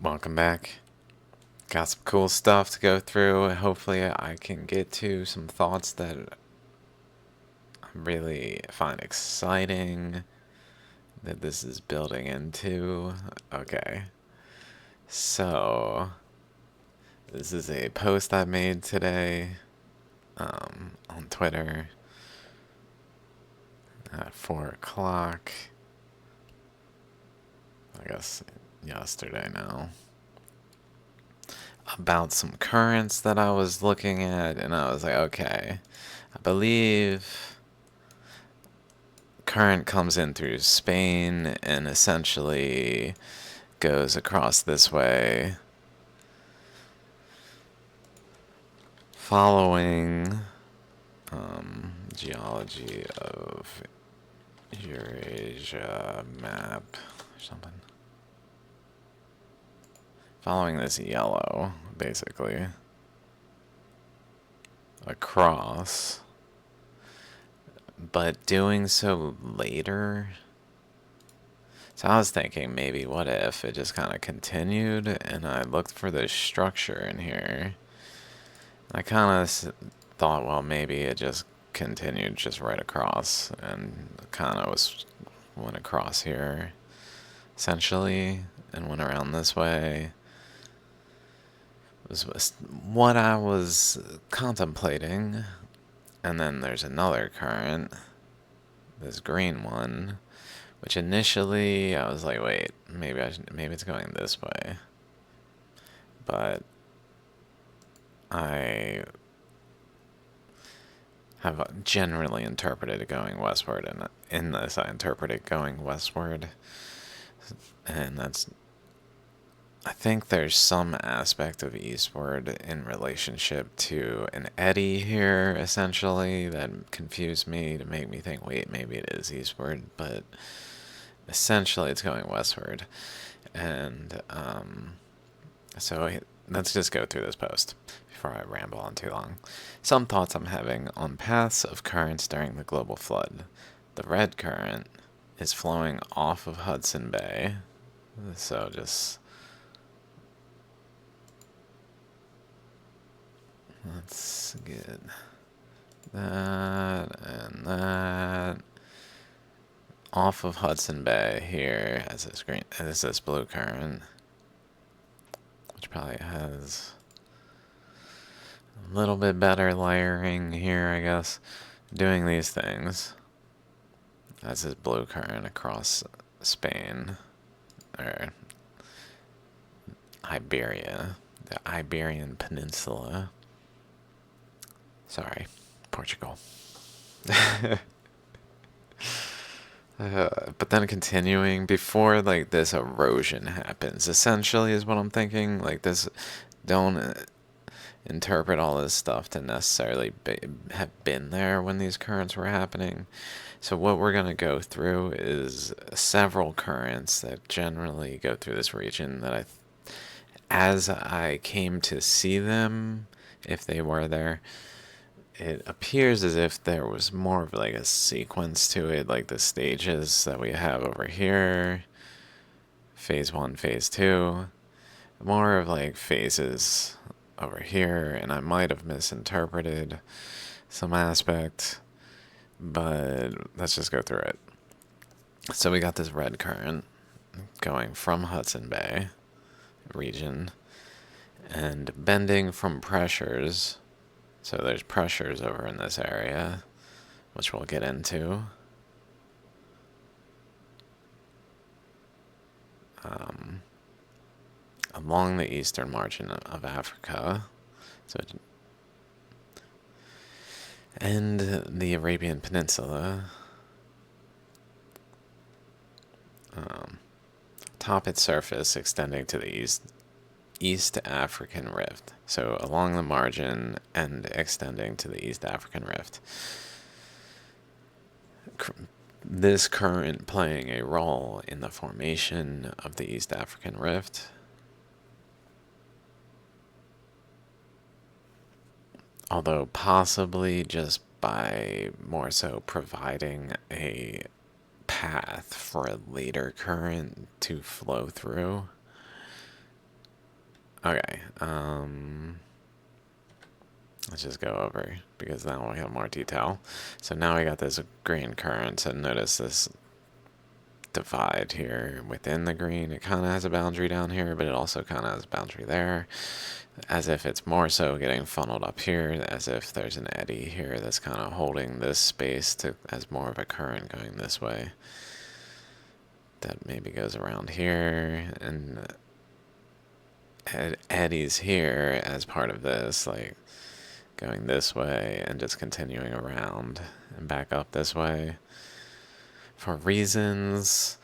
Welcome back. Got some cool stuff to go through. Hopefully, I can get to some thoughts that I really find exciting that this is building into. Okay, so this is a post I made today on Twitter at 4 o'clock. I guess yesterday now. About some currents that I was looking at, and I was like, okay, I believe current comes in through Spain and essentially goes across this way, following geology of Eurasia map or something. Following this yellow, basically, across, but doing so later. So I was thinking maybe what if it just kind of continued and I looked for the structure in here. I kind of thought, well, maybe it just continued just right across and kind of went across here essentially and went around this way. Was what I was contemplating. And then there's another current, this green one, which initially I was like, wait, maybe it's going this way. But I have generally interpreted it going westward, and in this I interpret it going westward. And I think there's some aspect of eastward in relationship to an eddy here, essentially, that confused me to make me think, wait, maybe it is eastward, but essentially it's going westward. And so let's just go through this post before I ramble on too long. Some thoughts I'm having on paths of currents during the global flood. The red current is flowing off of Hudson Bay, so just let's get that and that off of Hudson Bay here as this blue current, which probably has a little bit better layering here, I guess, doing these things. That's this blue current across Spain, or Iberia, the Iberian Peninsula. Sorry, Portugal. But then continuing before like this erosion happens, essentially is what I'm thinking. Like this, don't interpret all this stuff to necessarily have been there when these currents were happening. So what we're going to go through is several currents that generally go through this region that as I came to see them, if they were there, it appears as if there was more of like a sequence to it, like the stages that we have over here, phase 1, phase 2, more of like phases over here, and I might have misinterpreted some aspect, but let's just go through it. So we got this red current going from Hudson Bay region and bending from pressures. So there's pressures over in this area, which we'll get into. Along the eastern margin of Africa, and the Arabian Peninsula, top its surface extending to the East African Rift. So along the margin and extending to the East African Rift. This current playing a role in the formation of the East African Rift. Although possibly just by more so providing a path for a later current to flow through. Okay. Let's just go over because now we have more detail. So now we got this green current, and notice this divide here within the green. It kind of has a boundary down here, but it also kind of has a boundary there, as if it's more so getting funneled up here, as if there's an eddy here that's kind of holding this space to as more of a current going this way. That maybe goes around here, and eddies here as part of this, like going this way and just continuing around and back up this way for reasons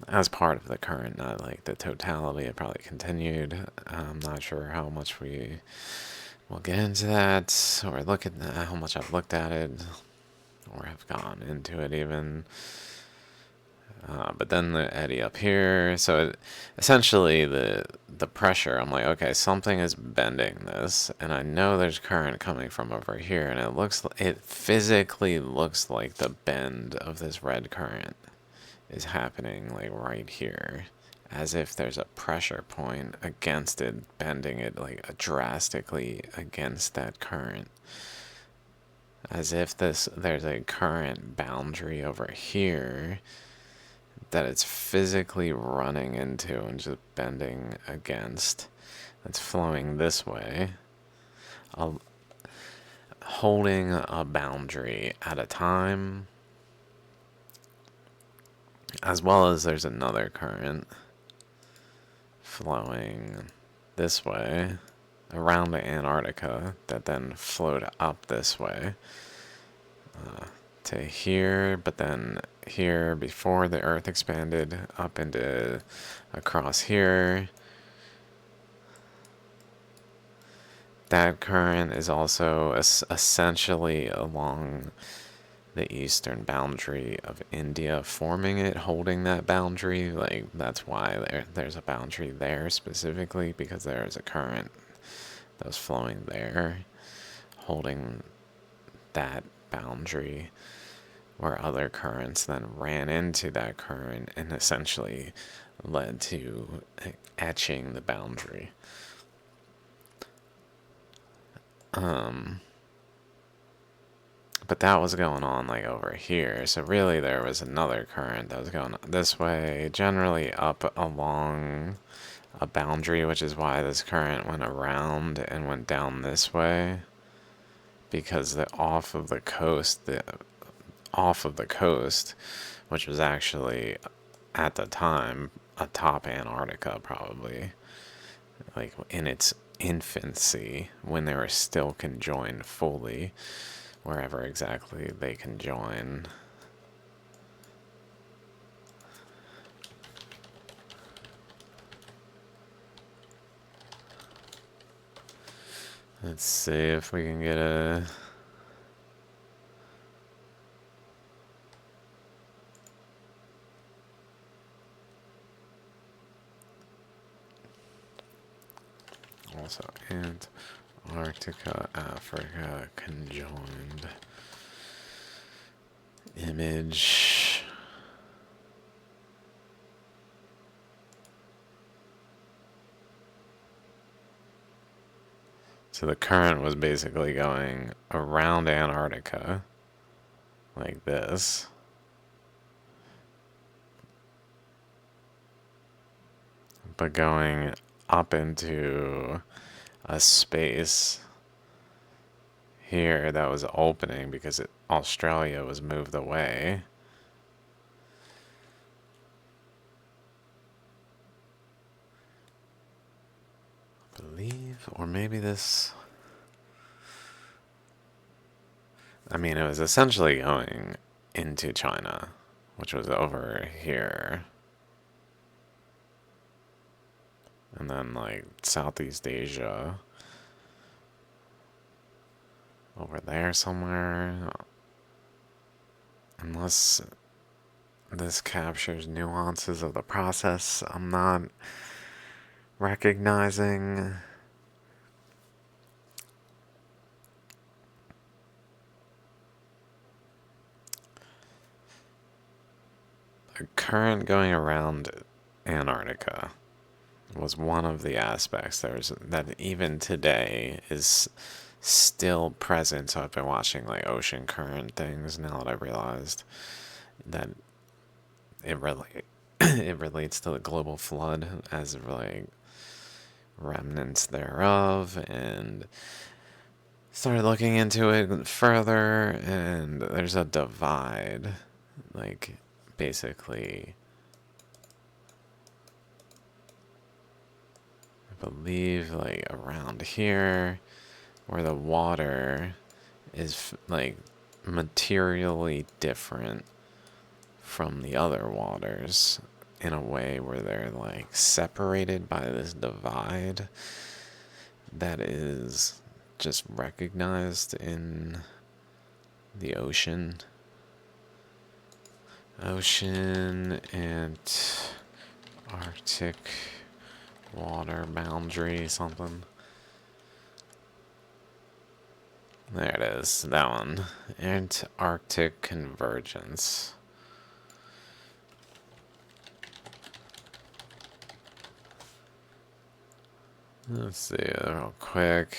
as part of the current, not like the totality. It probably continued. I'm not sure how much we will get into that or look at how much I've looked at it or have gone into it even. But then the eddy up here, so essentially the pressure, I'm like, okay, something is bending this, and I know there's current coming from over here, and it physically looks like the bend of this red current is happening like right here, as if there's a pressure point against it, bending it like drastically against that current. As if there's a current boundary over here that it's physically running into and just bending against. That's flowing this way, holding a boundary at a time, as well as there's another current flowing this way around Antarctica that then flowed up this way to here, but then here before the Earth expanded up into across here. That current is also essentially along the eastern boundary of India, forming it, holding that boundary. Like, that's why there's a boundary there specifically, because there's a current that was flowing there, holding that boundary, where other currents then ran into that current and essentially led to etching the boundary. But that was going on like over here, so really there was another current that was going this way, generally up along a boundary, which is why this current went around and went down this way, because off of the coast, which was actually at the time atop Antarctica, probably like in its infancy, when they were still conjoined fully, wherever exactly they conjoin. Let's see if we can get a... Also, Antarctica, Africa, conjoined image. So the current was basically going around Antarctica, like this. But going up into a space here that was opening because Australia was moved away. I believe, or maybe this... I mean, it was essentially going into China, which was over here. And then, like, Southeast Asia over there somewhere. Unless this captures nuances of the process I'm not recognizing. A current going around Antarctica. was one of the aspects there's that even today is still present. So I've been watching like ocean current things now that I realized that it really it relates to the global flood as like remnants thereof, and started looking into it further, and there's a divide, like basically I believe like around here where the water is like materially different from the other waters in a way where they're like separated by this divide that is just recognized in the ocean. Ocean and Arctic water boundary something. There it is, that one. Antarctic convergence. Let's see real quick.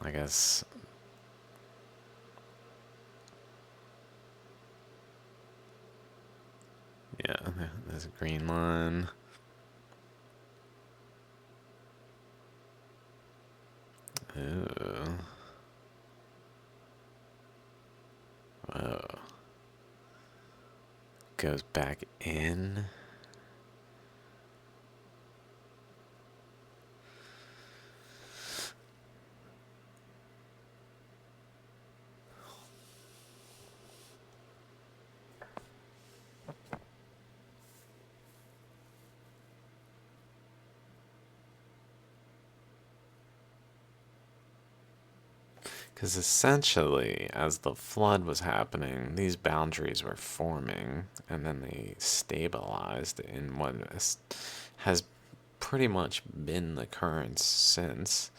I guess. Yeah, there's a green line. Ooh. Whoa. Goes back in. Because essentially, as the flood was happening, these boundaries were forming, and then they stabilized in what has pretty much been the current since,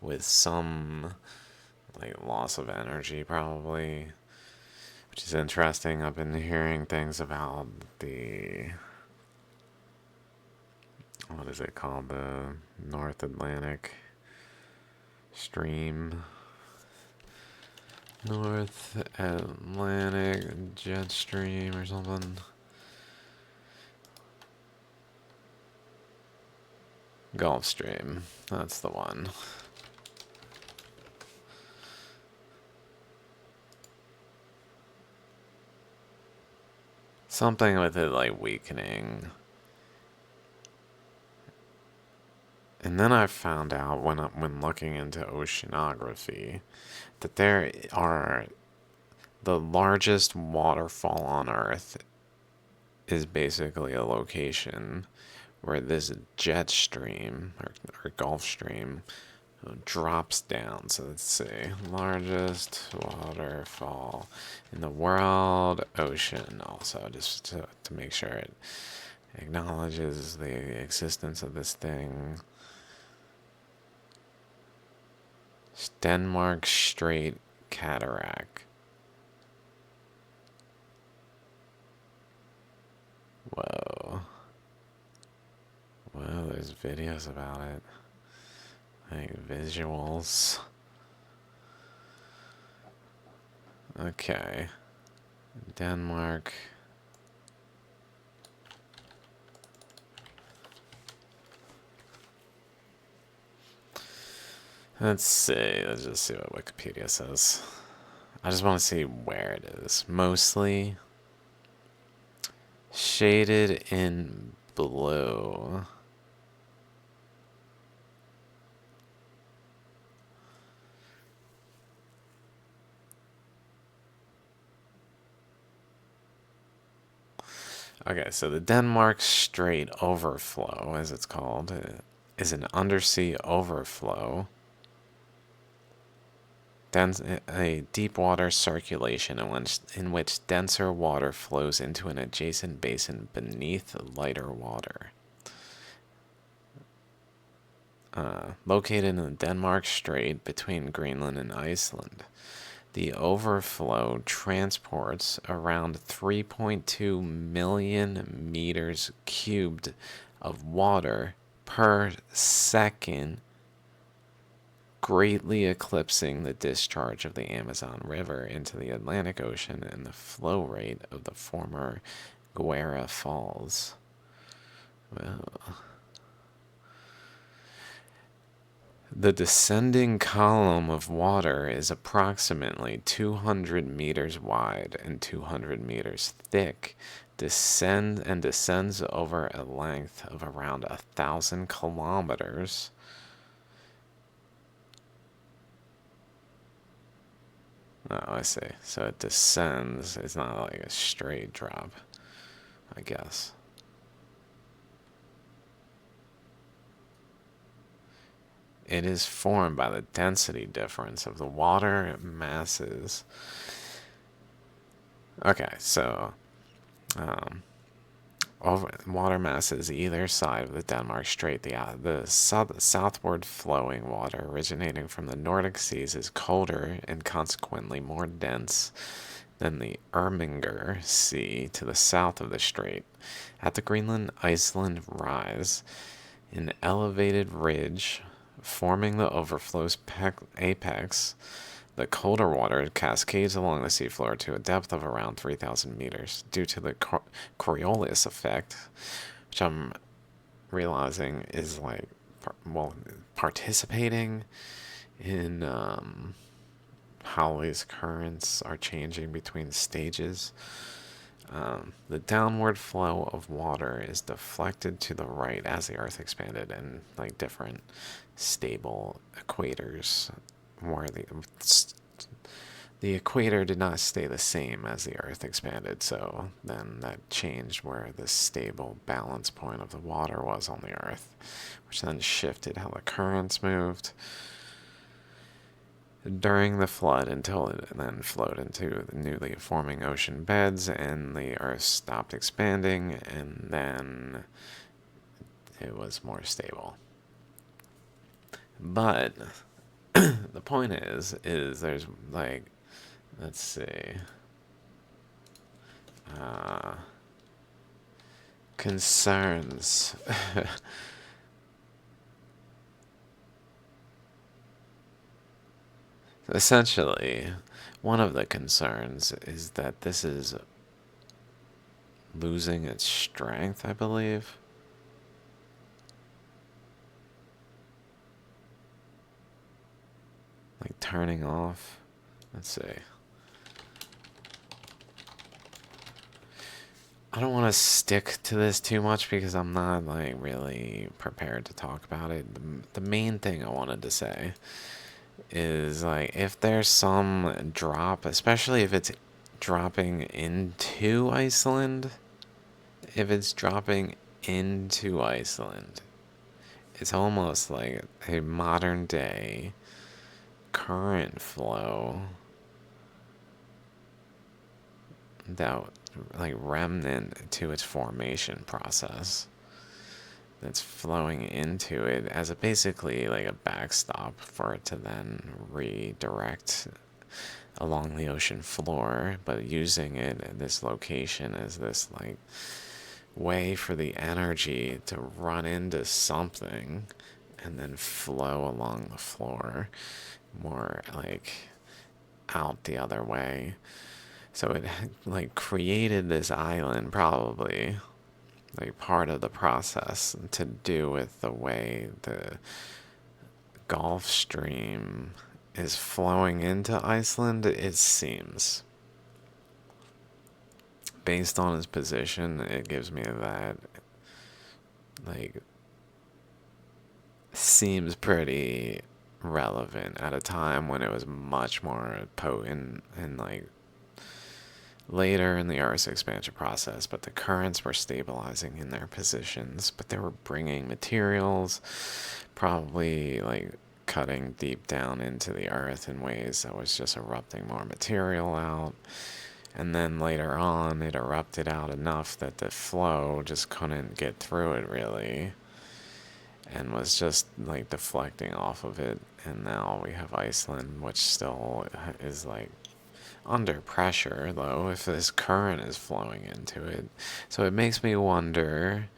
with some like loss of energy probably, which is interesting. I've been hearing things about the, what is it called, the North Atlantic Stream. North Atlantic Jet Stream or something. Gulf Stream. That's the one. Something with it like weakening. And then I found out when looking into oceanography that there are the largest waterfall on Earth is basically a location where this jet stream or Gulf Stream drops down. So let's see, largest waterfall in the world, ocean. Also, just to make sure it acknowledges the existence of this thing. Denmark Strait Cataract. Whoa. Whoa, there's videos about it. Like visuals. Okay. Denmark. Let's see. Let's just see what Wikipedia says. I just want to see where it is. Mostly shaded in blue. Okay, so the Denmark Strait Overflow, as it's called, is an undersea overflow, a deep water circulation in which denser water flows into an adjacent basin beneath lighter water. Located in the Denmark Strait between Greenland and Iceland. The overflow transports around 3.2 million meters cubed of water per second, greatly eclipsing the discharge of the Amazon River into the Atlantic Ocean and the flow rate of the former Guerra Falls. Well, the descending column of water is approximately 200 meters wide and 200 meters thick, descends over a length of around 1,000 kilometers. Oh, I see. So it descends. It's not like a straight drop, I guess. It is formed by the density difference of the water masses. Okay, so over water masses either side of the Denmark Strait, the southward flowing water originating from the Nordic seas is colder and consequently more dense than the Erminger Sea to the south of the strait. At the Greenland Iceland rise, an elevated ridge forming the overflow's apex, the colder water cascades along the seafloor to a depth of around 3,000 meters due to the Coriolis effect, which I'm realizing is like, participating in how these currents are changing between stages. The downward flow of water is deflected to the right as the Earth expanded, and like different stable equators where the equator did not stay the same as the Earth expanded, so then that changed where the stable balance point of the water was on the Earth, which then shifted how the currents moved during the flood until it then flowed into the newly forming ocean beds and the Earth stopped expanding, and then it was more stable. But the point is there's like, let's see, concerns. Essentially, one of the concerns is that this is losing its strength, I believe. Like turning off. Let's see. I don't want to stick to this too much because I'm not like really prepared to talk about it. The main thing I wanted to say is like if there's some drop, especially if it's dropping into Iceland, it's almost like a modern day current flow that like remnant to its formation process that's flowing into it as a basically like a backstop for it to then redirect along the ocean floor, but using it at this location as this like way for the energy to run into something and then flow along the floor more like out the other way. So it like created this island, probably like part of the process to do with the way the Gulf Stream is flowing into Iceland. It seems, based on its position, it gives me that like seems pretty relevant at a time when it was much more potent and like later in the Earth's expansion process, but the currents were stabilizing in their positions, but they were bringing materials, probably like cutting deep down into the Earth in ways that was just erupting more material out. And then later on, it erupted out enough that the flow just couldn't get through it really, and was just like deflecting off of it. And now we have Iceland, which still is like under pressure, though, if this current is flowing into it. So it makes me wonder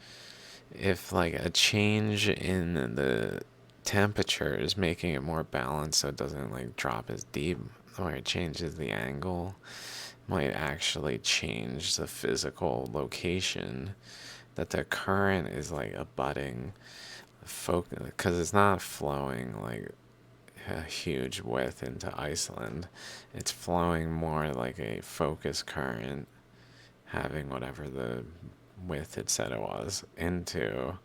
if, like, a change in the temperature is making it more balanced so it doesn't, like, drop as deep, or it changes the angle, might actually change the physical location that the current is, like, abutting focus, because it's not flowing like a huge width into Iceland. It's flowing more like a focus current, having whatever the width it said it was into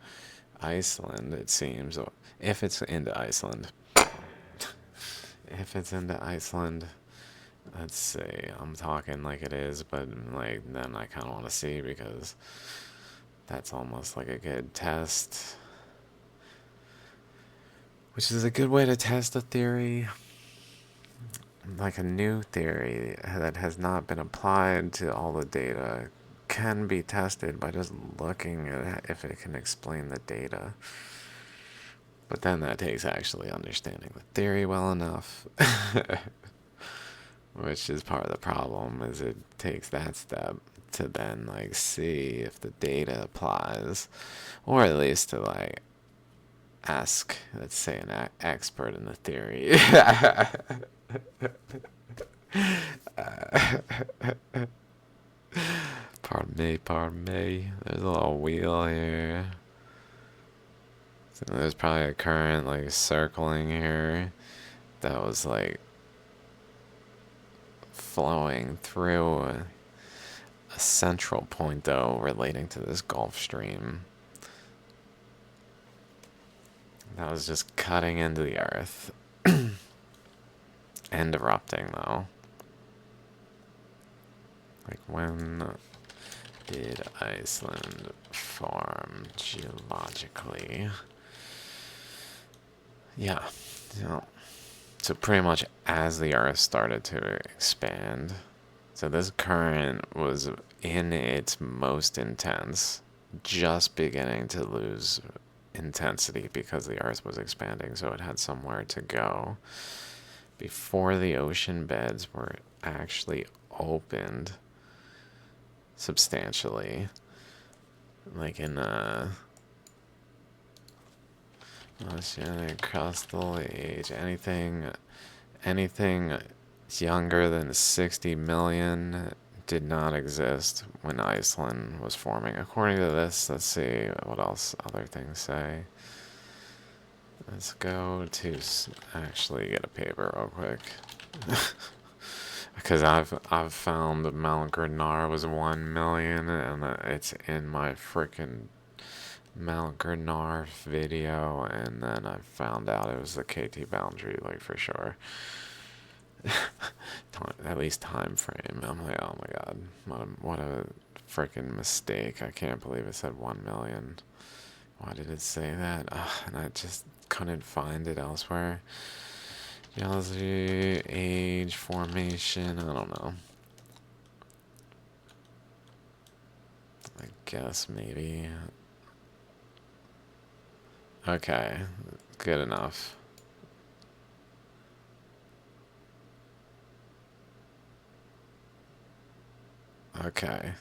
Iceland, it seems. If it's into Iceland. If it's into Iceland, let's see. I'm talking like it is, but like then I kind of want to see because that's almost like a good test. Which is a good way to test a theory, like a new theory that has not been applied to all the data can be tested by just looking at if it can explain the data. But then that takes actually understanding the theory well enough, which is part of the problem, is it takes that step to then like see if the data applies, or at least to like ask, let's say, an expert in the theory. Pardon me, pardon me. There's a little wheel here. So there's probably a current like circling here that was like flowing through a central point though relating to this Gulf Stream. That was just cutting into the earth. And erupting though. Like when did Iceland form geologically? Yeah. So pretty much as the earth started to expand. So this current was in its most intense, just beginning to lose intensity because the earth was expanding, so it had somewhere to go before the ocean beds were actually opened substantially, like in oceanic crustal age. Anything younger than 60 million did not exist when Iceland was forming. According to this, let's see what else other things say. Let's go to actually get a paper real quick. Because I've found Mount Grenard was 1 million, and it's in my freaking Mount Grenard video, and then I found out it was the KT boundary, like for sure. At least time frame. I'm like, oh my god, what a freaking mistake! I can't believe it said 1 million. Why did it say that? And I just couldn't find it elsewhere. Geology, age, formation, I don't know. I guess maybe. Okay, good enough. Okay.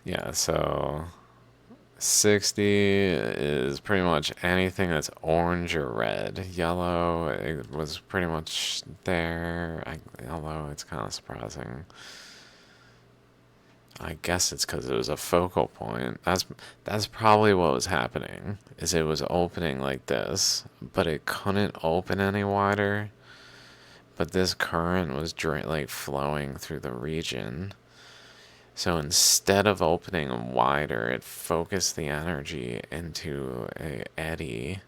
Yeah, so 60 is pretty much anything that's orange or red. Yellow, it was pretty much there, although it's kind of surprising. I guess it's because it was a focal point. That's probably what was happening, is it was opening like this, but it couldn't open any wider. But this current was like flowing through the region. So instead of opening wider, it focused the energy into a eddy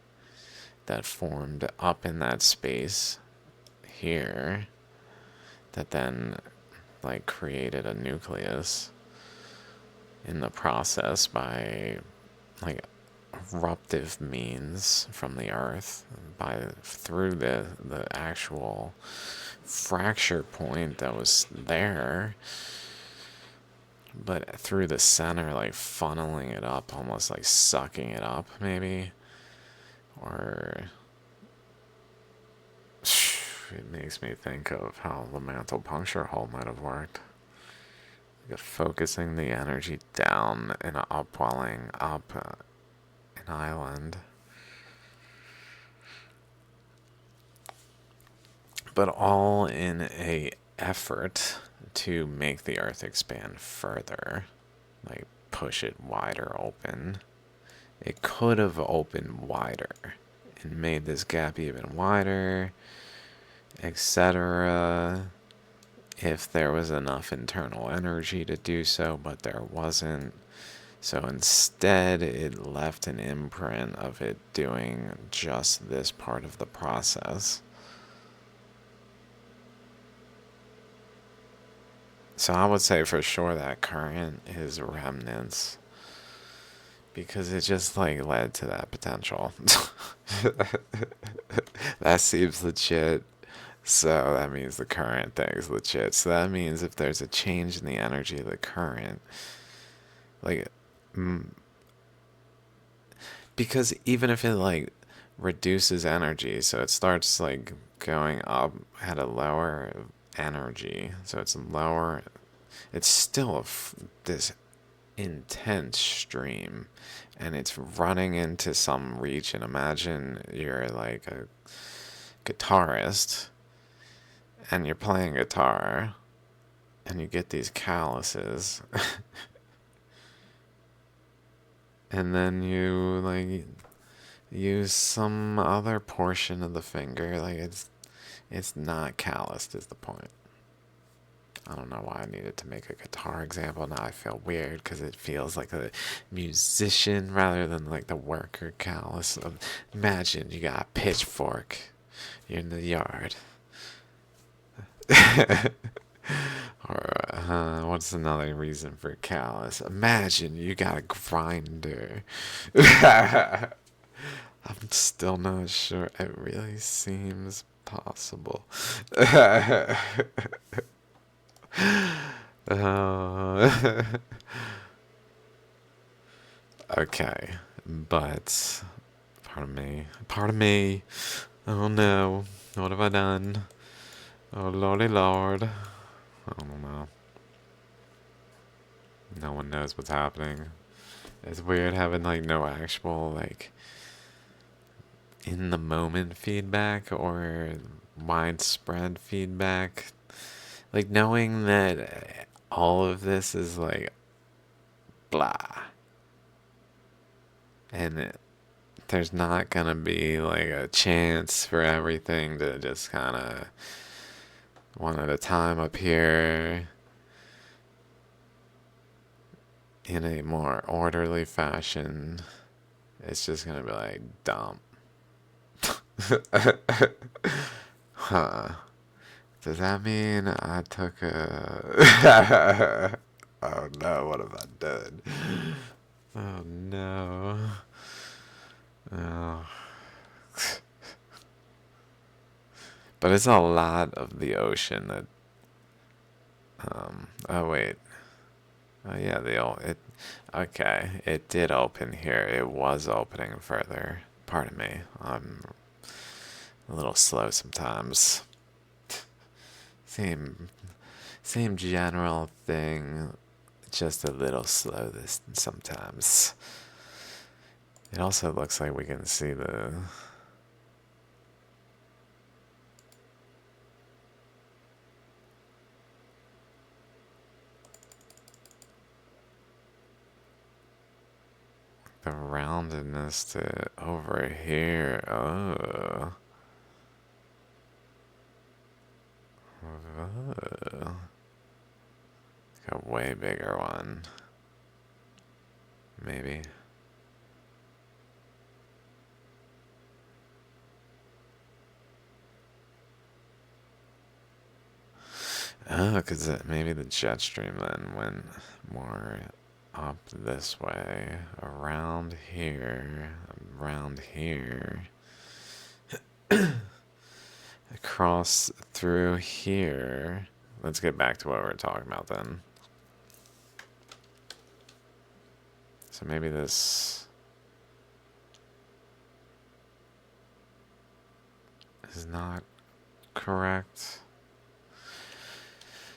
that formed up in that space here that then like created a nucleus in the process by like eruptive means from the earth through the actual fracture point that was there, but through the center, like funneling it up, almost like sucking it up maybe, or it makes me think of how the mantle puncture hole might have worked. Like focusing the energy down and upwelling up an island. But all in a effort to make the earth expand further, like push it wider open. It could have opened wider and made this gap even wider, etc., if there was enough internal energy to do so, but there wasn't. So instead, it left an imprint of it doing just this part of the process. So I would say for sure that current is remnants, because it just like led to that potential. That seems legit. So that means the current thing is legit. So that means if there's a change in the energy of the current, like, because even if it like reduces energy, so it starts like going up at a lower energy, so it's lower, it's still this intense stream, and it's running into some region. Imagine you're like a guitarist and you're playing guitar and you get these calluses and then you like use some other portion of the finger, like it's not calloused is the point. I don't know why I needed to make a guitar example. Now I feel weird because it feels like a musician rather than like the worker callus. Imagine you got a pitchfork, you're in the yard. Or what's another reason for callus? Imagine you got a grinder. I'm still not sure. It really seems possible. Okay, but pardon me. Oh no, what have I done? Oh lordy lord, I don't know. No one knows what's happening. It's weird having like no actual like in the moment feedback or widespread feedback. Like knowing that all of this is like blah. And there's not gonna be like a chance for everything to just kind of one at a time appear in a more orderly fashion. It's just gonna be like dump. Huh. Does that mean I took a... Oh no, what have I done? Oh no. Oh. But it's a lot of the ocean that... oh wait. Oh yeah, okay, it did open here. It was opening further. Pardon me. I'm a little slow sometimes. Same general thing, just a little slow this sometimes. It also looks like we can see the roundedness to over here. Oh. Oh. A way bigger one. Maybe. Oh, because maybe the jet stream then went more up this way, around here, across through here. Let's get back to what we were talking about then. So maybe this is not correct.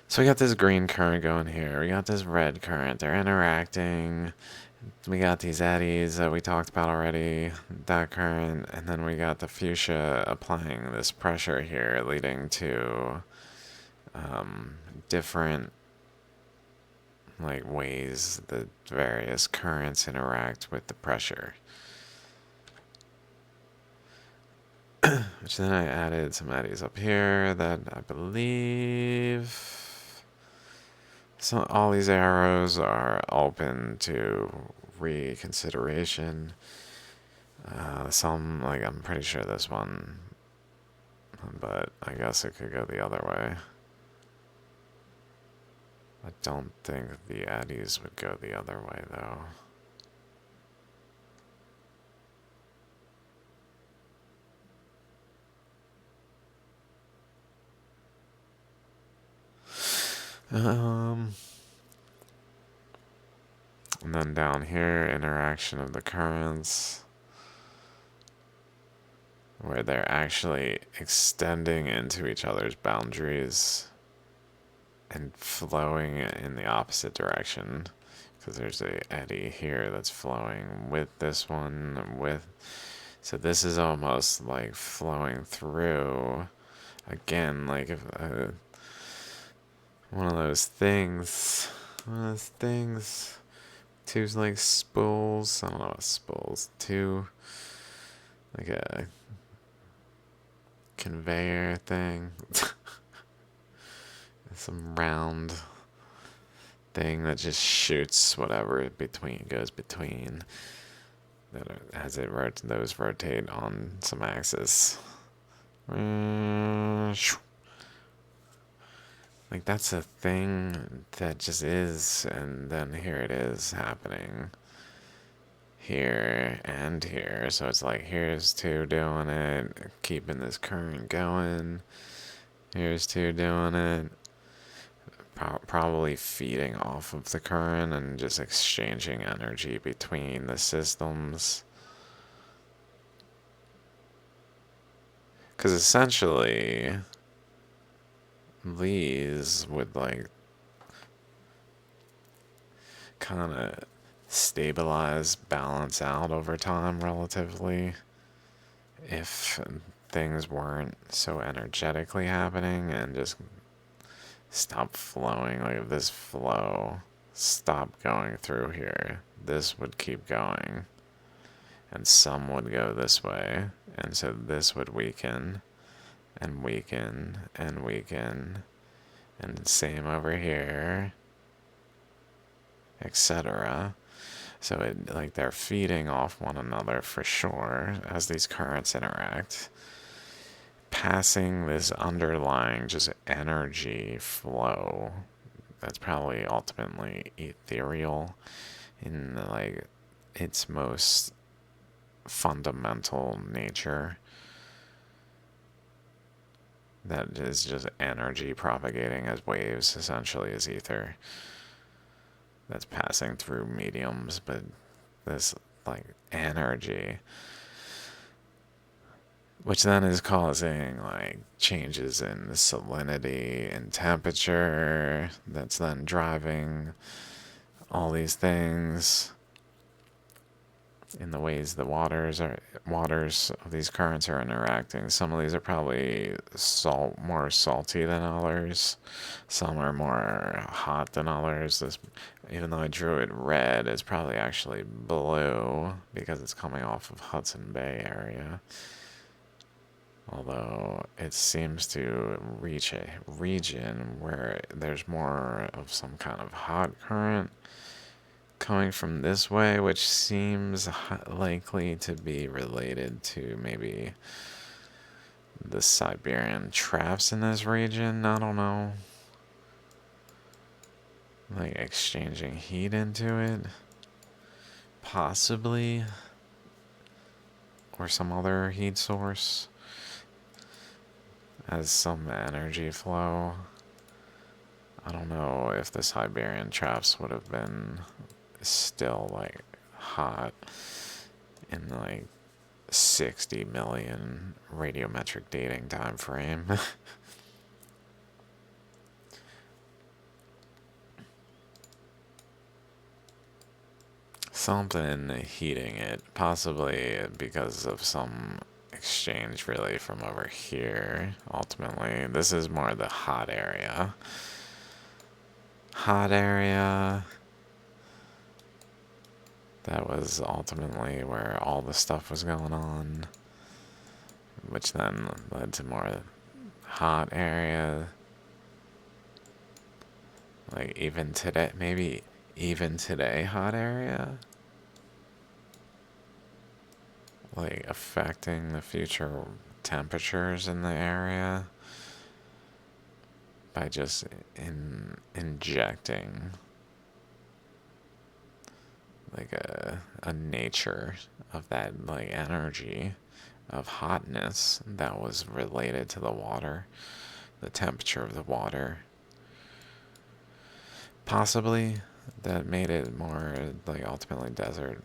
So we got this green current going here. We got this red current. They're interacting. We got these eddies that we talked about already, that current, and then we got the fuchsia applying this pressure here, leading to different like ways that various currents interact with the pressure. Which then I added some eddies up here that I believe, so all these arrows are open to reconsideration. Some, like, I'm pretty sure this one, but I guess it could go the other way. I don't think the eddies would go the other way, though. And then down here, interaction of the currents, where they're actually extending into each other's boundaries and flowing in the opposite direction. Because there's a eddy here that's flowing with this one, so this is almost like flowing through, again, like if one of those things, two like spools, I don't know what spools, two, like a conveyor thing, some round thing that just shoots whatever goes between, that as those rotate on some axis. Like, that's a thing that just is, and then here it is happening here and here. So it's like, here's two doing it, keeping this current going. Here's two doing it, probably feeding off of the current and just exchanging energy between the systems. Because essentially, these would, like, kind of stabilize, balance out over time relatively, if things weren't so energetically happening and just stop flowing. Like, if this flow stopped going through here, this would keep going, and some would go this way, and so this would weaken and weaken and weaken, and same over here, etc. So it, like, they're feeding off one another for sure as these currents interact, passing this underlying just energy flow that's probably ultimately ethereal in, like, its most fundamental nature, that is just energy propagating as waves, essentially, as ether that's passing through mediums. But this, like, energy, which then is causing, like, changes in salinity and temperature, that's then driving all these things in the ways the waters of these currents are interacting. Some of these are probably more salty than others. Some are more hot than others. This, even though I drew it red, it's probably actually blue because it's coming off of Hudson Bay area. Although it seems to reach a region where there's more of some kind of hot current coming from this way, which seems likely to be related to maybe the Siberian traps in this region. I don't know. Like, exchanging heat into it. Possibly. Or some other heat source as some energy flow. I don't know if the Siberian traps would have been still, like, hot and, like, 60 million radiometric dating time frame. Something heating it, possibly because of some exchange really from over here. Ultimately, this is more the hot area. Hot area. That was ultimately where all the stuff was going on, which then led to more hot area. Like even today, maybe even today, hot area. Like affecting the future temperatures in the area by just injecting like a nature of that like energy of hotness that was related to the water, the temperature of the water. Possibly that made it more like ultimately desert.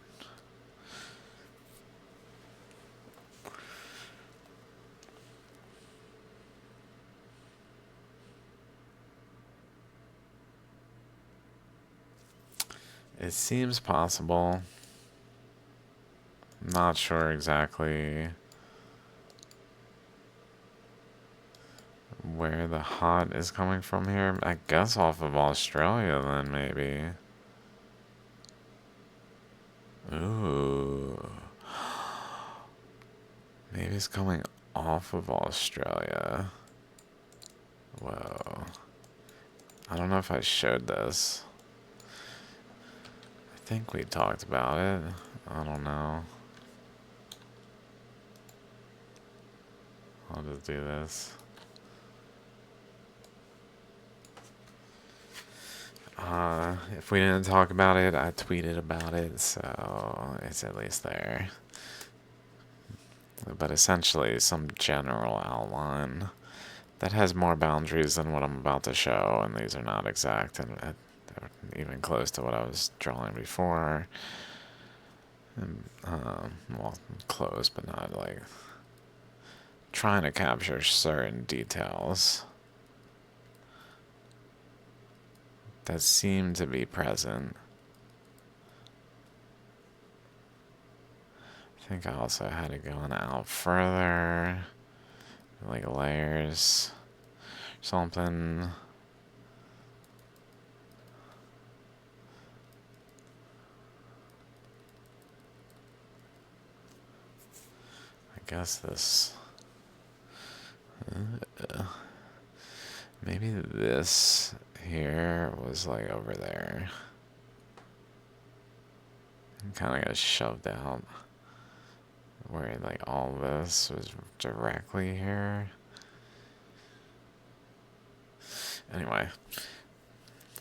It seems possible. Not sure exactly where the hot is coming from here. I guess off of Australia then, maybe. Ooh. Maybe it's coming off of Australia. Whoa. I don't know if I showed this. I think we talked about it. I don't know. I'll just do this. If we didn't talk about it, I tweeted about it, so it's at least there. But essentially, some general outline that has more boundaries than what I'm about to show, and these are not exact and even close to what I was drawing before. And, well, close, but not like trying to capture certain details that seem to be present. I think I also had it going out further, like layers, something. I guess this, maybe this here was like over there. Kind of got shoved out. Where like all this was directly here. Anyway,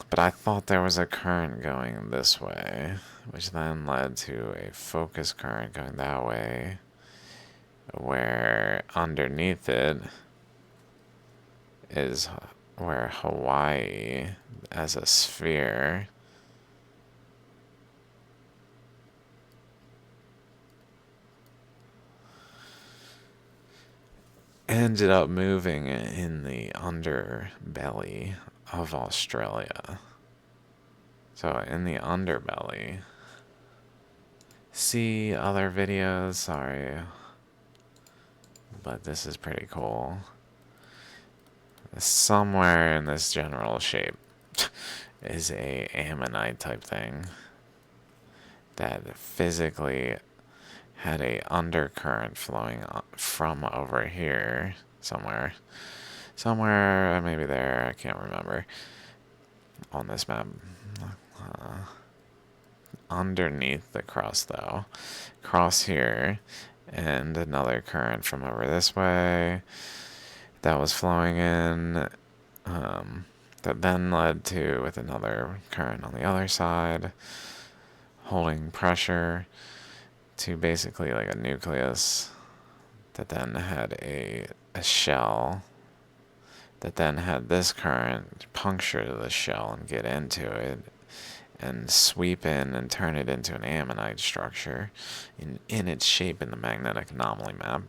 but I thought there was a current going this way, which then led to a focus current going that way, where underneath it is where Hawaii as a sphere ended up moving in the underbelly of Australia. So in the underbelly, see other videos, sorry, but this is pretty cool. Somewhere in this general shape is a ammonite type thing that physically had a undercurrent flowing from over here somewhere, maybe there, I can't remember, on this map. Underneath the crust though, cross here, and another current from over this way that was flowing in, that then led to with another current on the other side holding pressure to basically like a nucleus that then had a shell that then had this current puncture the shell and get into it, and sweep in and turn it into an ammonite structure in its shape in the magnetic anomaly map.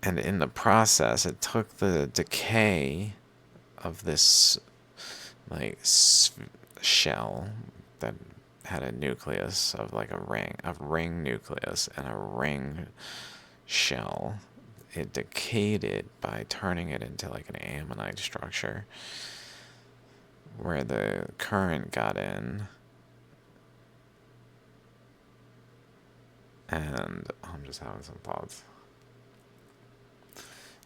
And in the process, it took the decay of this like shell that had a nucleus of like a ring nucleus and a ring shell. It decayed it by turning it into like an ammonite structure where the current got in. And I'm just having some thoughts.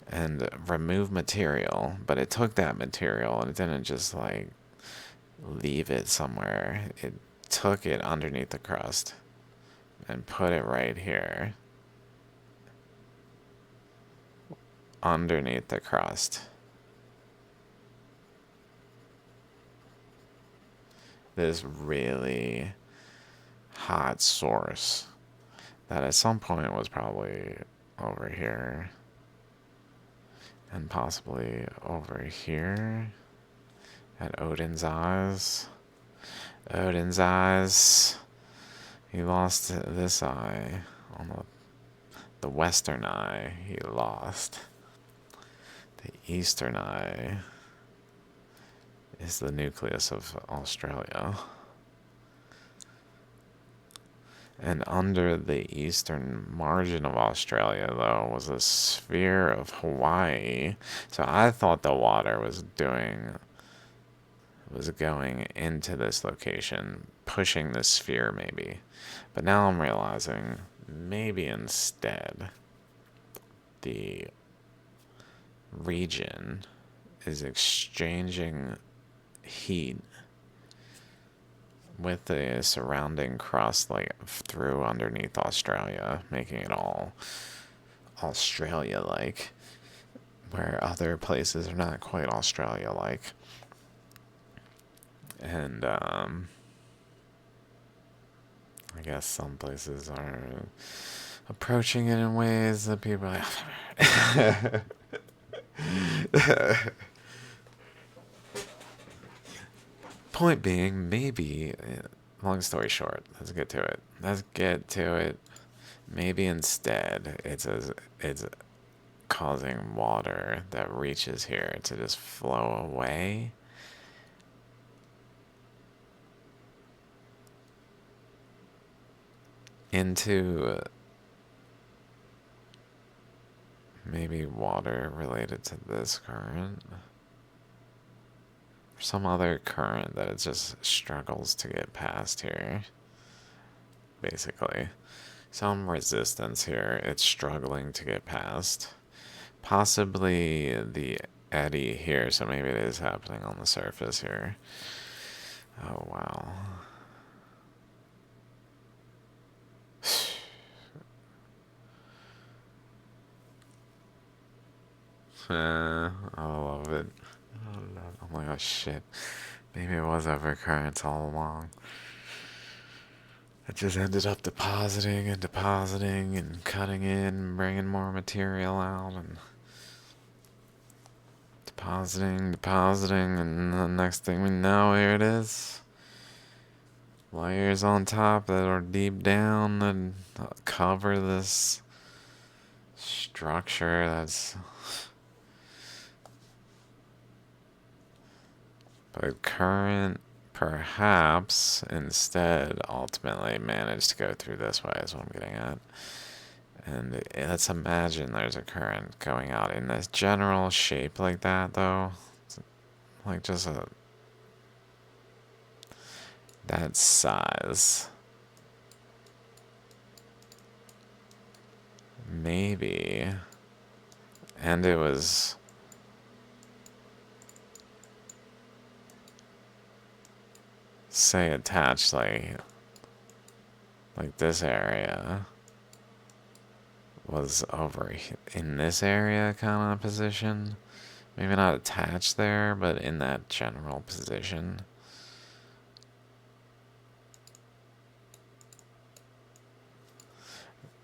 And remove material, but it took that material and it didn't just like leave it somewhere. It took it underneath the crust and put it right here. Underneath the crust. This really hot source that at some point was probably over here and possibly over here at Odin's eyes. Odin's eyes. He lost this eye on the western eye. He lost. The eastern eye is the nucleus of Australia. And under the eastern margin of Australia, though, was a sphere of Hawaii. So I thought the water was going into this location, pushing the sphere maybe. But now I'm realizing maybe instead the region is exchanging heat with the surrounding crust like through underneath Australia, making it all Australia-like, where other places are not quite Australia-like. And I guess some places are approaching it in ways that people are like point being, maybe, long story short, let's get to it. Maybe instead it's causing water that reaches here to just flow away. Into maybe water related to this current. Or some other current that it just struggles to get past here. Basically. Some resistance here it's struggling to get past. Possibly the eddy here, so maybe it is happening on the surface here. Oh, wow. I love it. I'm like, oh shit. Maybe it was overcurrents all along. It just ended up depositing and cutting in and bringing more material out and depositing, and the next thing we know, here it is. Layers on top that are deep down and cover this structure that's... But current perhaps instead ultimately managed to go through this way is what I'm getting at. And let's imagine there's a current going out in this general shape like that, though. Like just that size. Maybe. And it was... say attached like this area was over in this area kind of position. Maybe not attached there, but in that general position.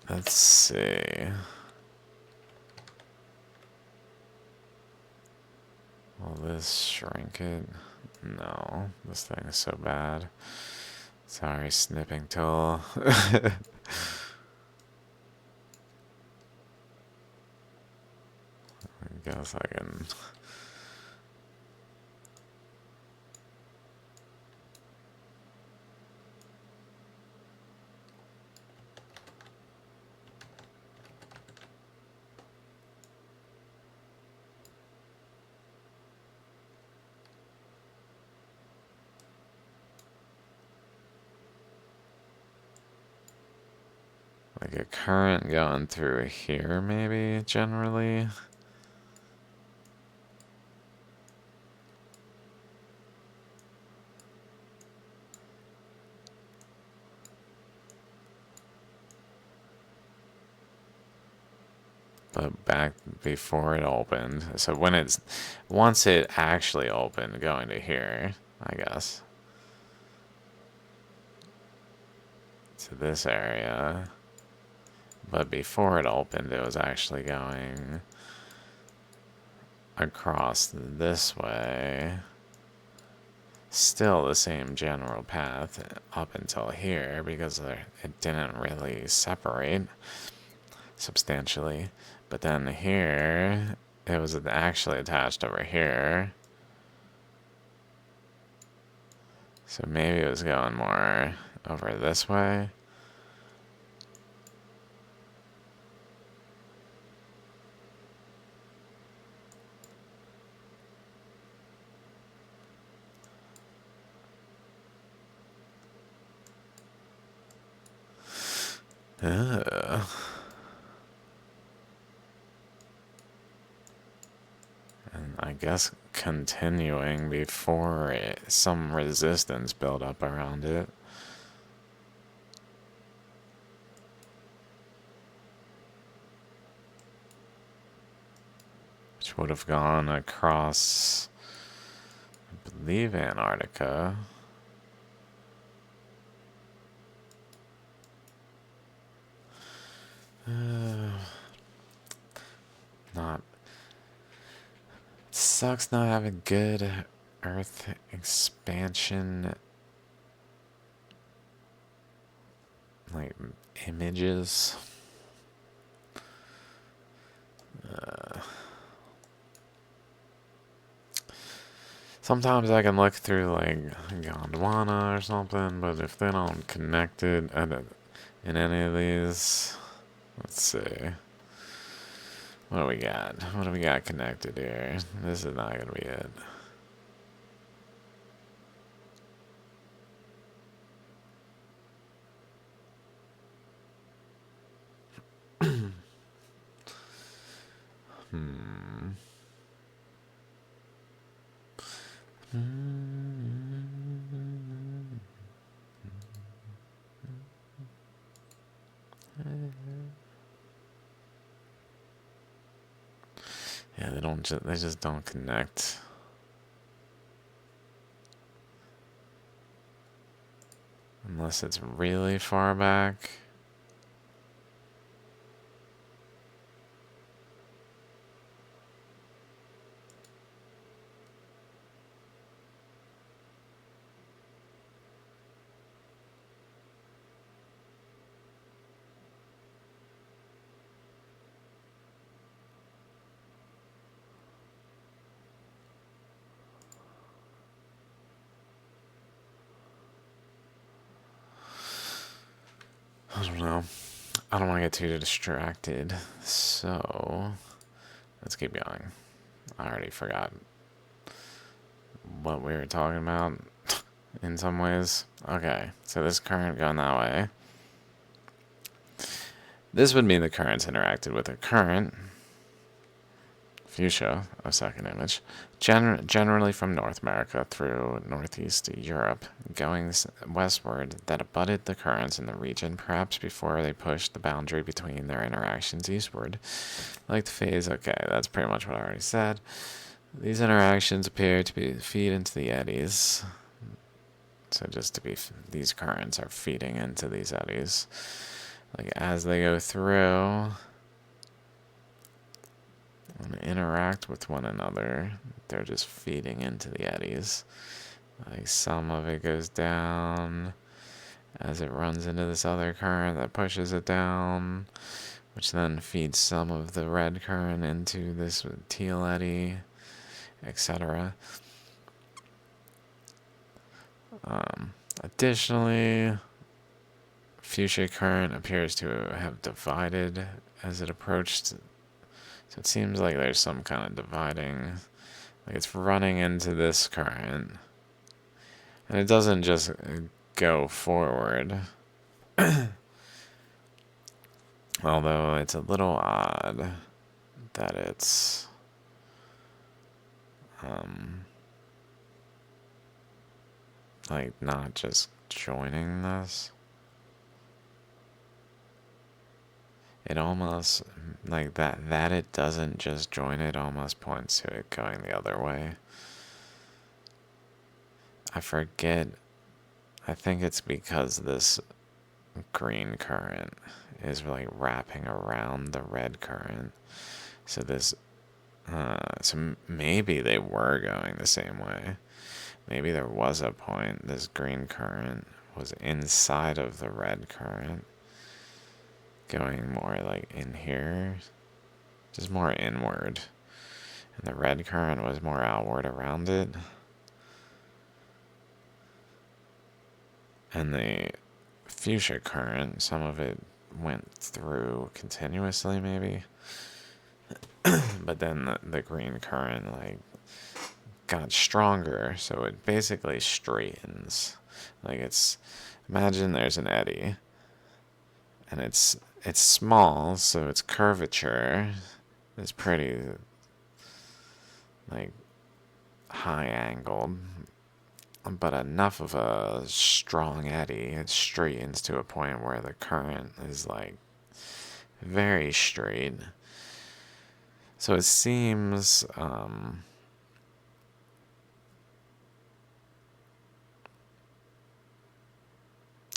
Let's see. Will this shrink it? No, this thing is so bad. Sorry, snipping tool. I guess I can. Like a current going through here, maybe, generally. But back before it opened. So once it actually opened, going to here, I guess. To this area. But before it opened, it was actually going across this way. Still the same general path up until here because it didn't really separate substantially. But then here, it was actually attached over here. So maybe it was going more over this way. Ugh. And I guess continuing before some resistance built up around it. Which would have gone across, I believe, Antarctica. Not. Sucks not having good Earth expansion, like, images. Sometimes I can look through, like, Gondwana or something, but if they don't connect it in any of these, let's see. What do we got? What do we got connected here? This is not gonna be it. Yeah, they just don't connect. Unless it's really far back. I don't know. I don't want to get too distracted. So, let's keep going. I already forgot what we were talking about in some ways. Okay, so this current going that way. This would mean the currents interacted with a current. Fuchsia, a second image, generally from North America through northeast Europe, going westward that abutted the currents in the region, perhaps before they pushed the boundary between their interactions eastward. Like the phase, okay, that's pretty much what I already said. These interactions appear to feed into the eddies. So these currents are feeding into these eddies. Like as they go through and interact with one another, they're just feeding into the eddies. Like some of it goes down as it runs into this other current that pushes it down, which then feeds some of the red current into this teal eddy, etc. Additionally, fuchsia current appears to have divided as it approached, so it seems like there's some kind of dividing, like it's running into this current, and it doesn't just go forward. Although it's a little odd that it's like not just joining this. It almost, like that it doesn't just join it almost points to it going the other way. I forget. I think it's because this green current is like wrapping around the red current. So so maybe they were going the same way. Maybe there was a point this green current was inside of the red current, going more like in here, just more inward. And the red current was more outward around it. And the fuchsia current, some of it went through continuously maybe. But then the green current like got stronger, so it basically straightens. Like imagine there's an eddy, and it's small, so its curvature is pretty like high angled, but enough of a strong eddy, it straightens to a point where the current is like very straight. So it seems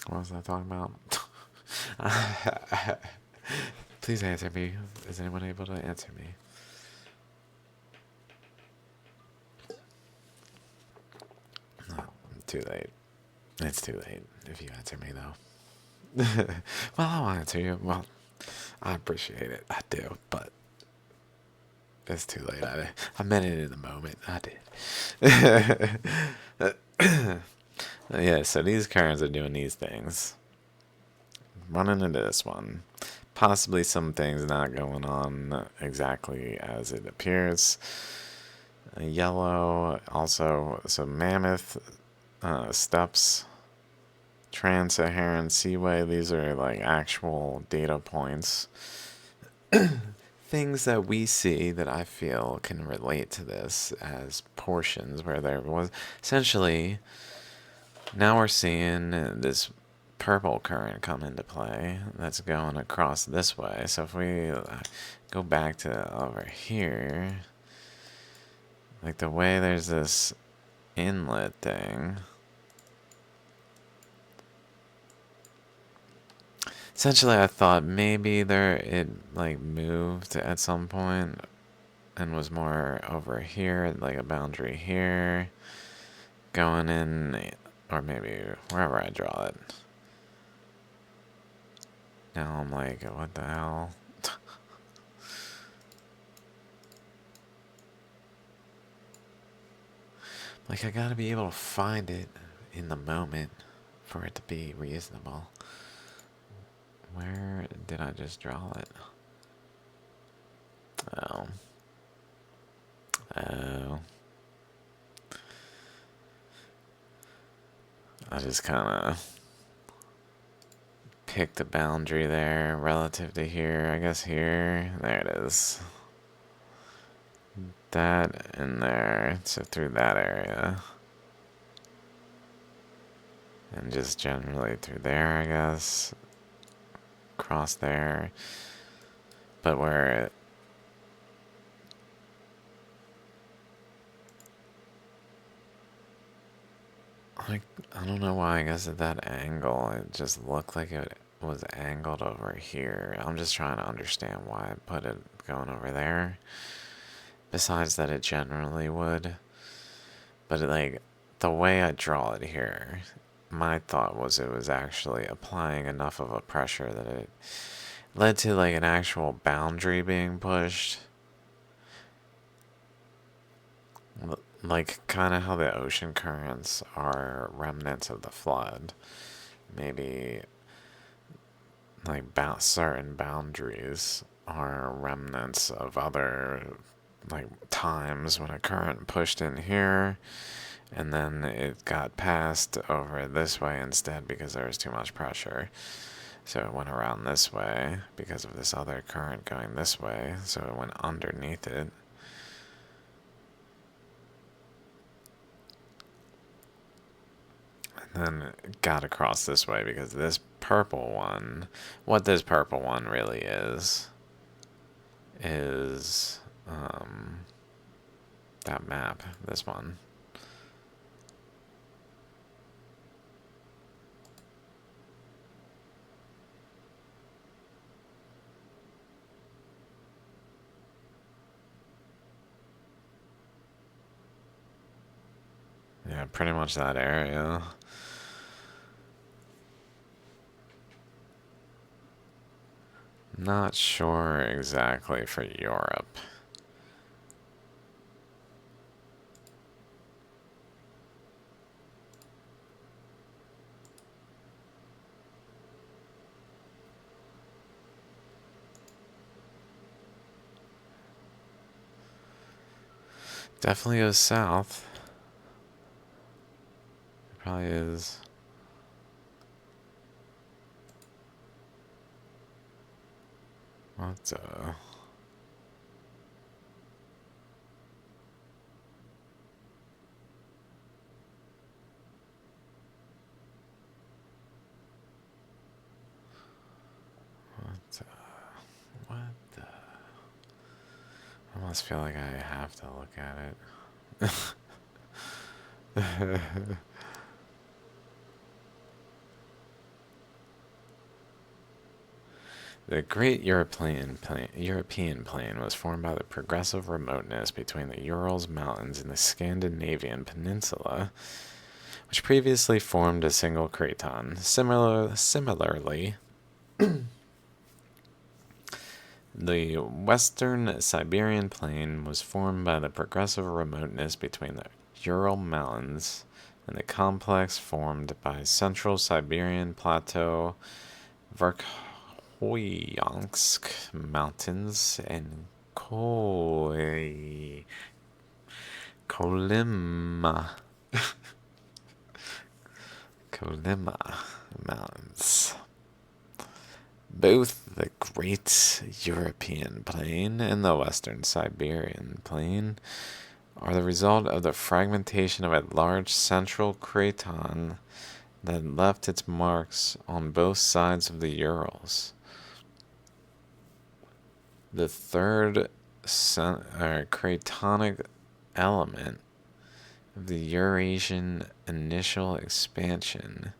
what was I talking about? Please answer me. Is anyone able to answer me? No, too late. It's too late if you answer me, though. Well, I'll answer you. Well, I appreciate it. I do, but it's too late. I meant it in the moment. I did. Yeah, so these currents are doing these things. Running into this one. Possibly some things not going on exactly as it appears. Yellow, also some mammoth steppes, trans-Saharan seaway. These are like actual data points. Things that we see that I feel can relate to this as portions where there was essentially, now we're seeing this purple current come into play that's going across this way. So if we go back to over here, like the way there's this inlet thing, essentially I thought maybe it like moved at some point and was more over here, like a boundary here, going in, or maybe wherever I draw it. Now I'm like, what the hell? Like, I gotta be able to find it in the moment for it to be reasonable. Where did I just draw it? Oh. Oh. I just kind of picked a boundary there relative to here. I guess here. There it is. That in there. So through that area. And just generally through there, I guess. Across there. But where like, I don't know why, I guess at that angle, it just looked like it was angled over here. I'm just trying to understand why I put it going over there. Besides that it generally would. But it, like, the way I draw it here, my thought was it was actually applying enough of a pressure that it led to like an actual boundary being pushed. Like kind of how the ocean currents are remnants of the flood. Maybe like certain boundaries are remnants of other like times when a current pushed in here and then it got passed over this way instead because there was too much pressure. So it went around this way because of this other current going this way, so it went underneath it. And then it got across this way because this purple one, what this purple one really is that map, this one. Yeah, pretty much that area. Not sure exactly for Europe. Definitely goes south. It probably is. What what I almost feel like I have to look at it. The Great European Plain was formed by the progressive remoteness between the Urals Mountains and the Scandinavian Peninsula, which previously formed a single craton. Similarly, the Western Siberian Plain was formed by the progressive remoteness between the Ural Mountains and the complex formed by Central Siberian Plateau, Verkhoyansk Mountains, and Kolyma Mountains. Both the Great European Plain and the Western Siberian Plain are the result of the fragmentation of a large central craton that left its marks on both sides of the Urals. The third cratonic element of the Eurasian initial expansion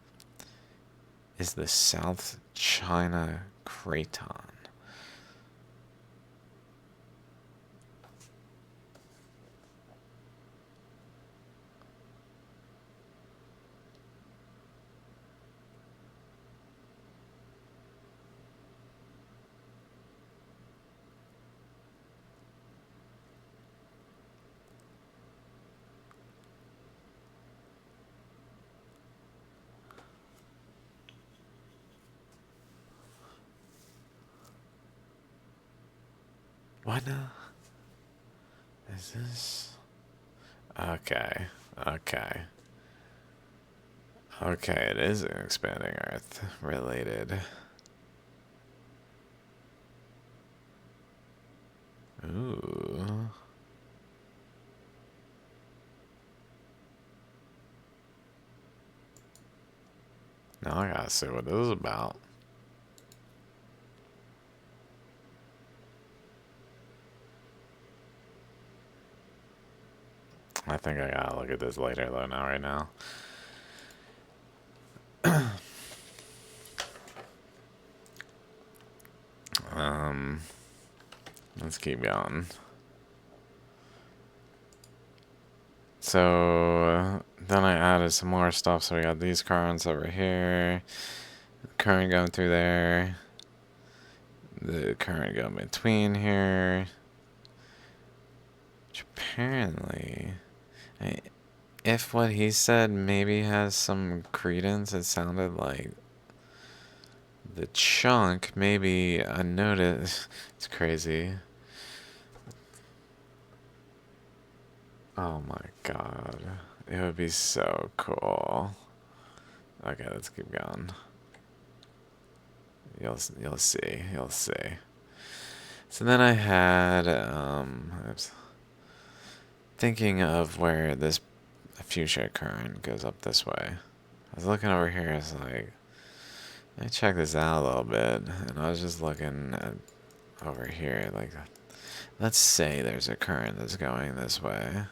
is the South China Craton. What now? Is this? Okay. Okay. Okay, it is an expanding Earth related. Ooh. Now I gotta see what this is about. I think I gotta look at this later though, not right now. Let's keep going. So then I added some more stuff. So we got these currents over here, current going through there, the current going between here, which apparently, if what he said maybe has some credence, it sounded like the chunk, maybe I noticed, it's crazy. Oh my god. It would be so cool. Okay, let's keep going. You'll see. You'll see. So then I was thinking of where this fuchsia current goes up this way. I was looking over here, I was like, let me check this out a little bit. And I was just looking at over here, like, let's say there's a current that's going this way.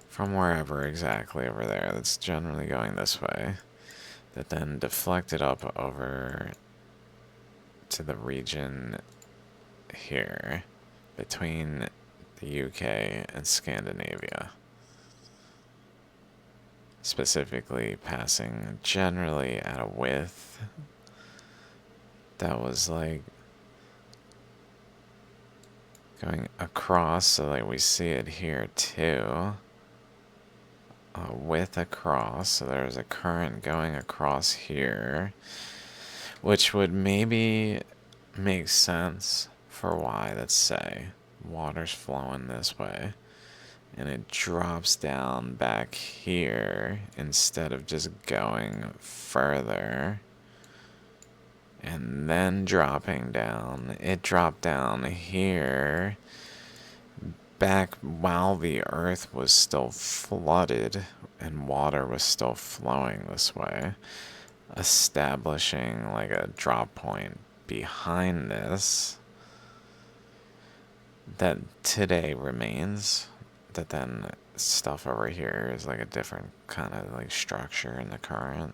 From wherever exactly over there, that's generally going this way. That then deflected up over to the region here between the UK and Scandinavia. Specifically passing generally at a width that was like going across, so like we see it here too. A width across, so there's a current going across here, which would maybe make sense for why, let's say, water's flowing this way, and it drops down back here instead of just going further and then dropping down. It dropped down here back while the earth was still flooded and water was still flowing this way, establishing like a drop point behind this that today remains, that then stuff over here is like a different kind of like structure in the current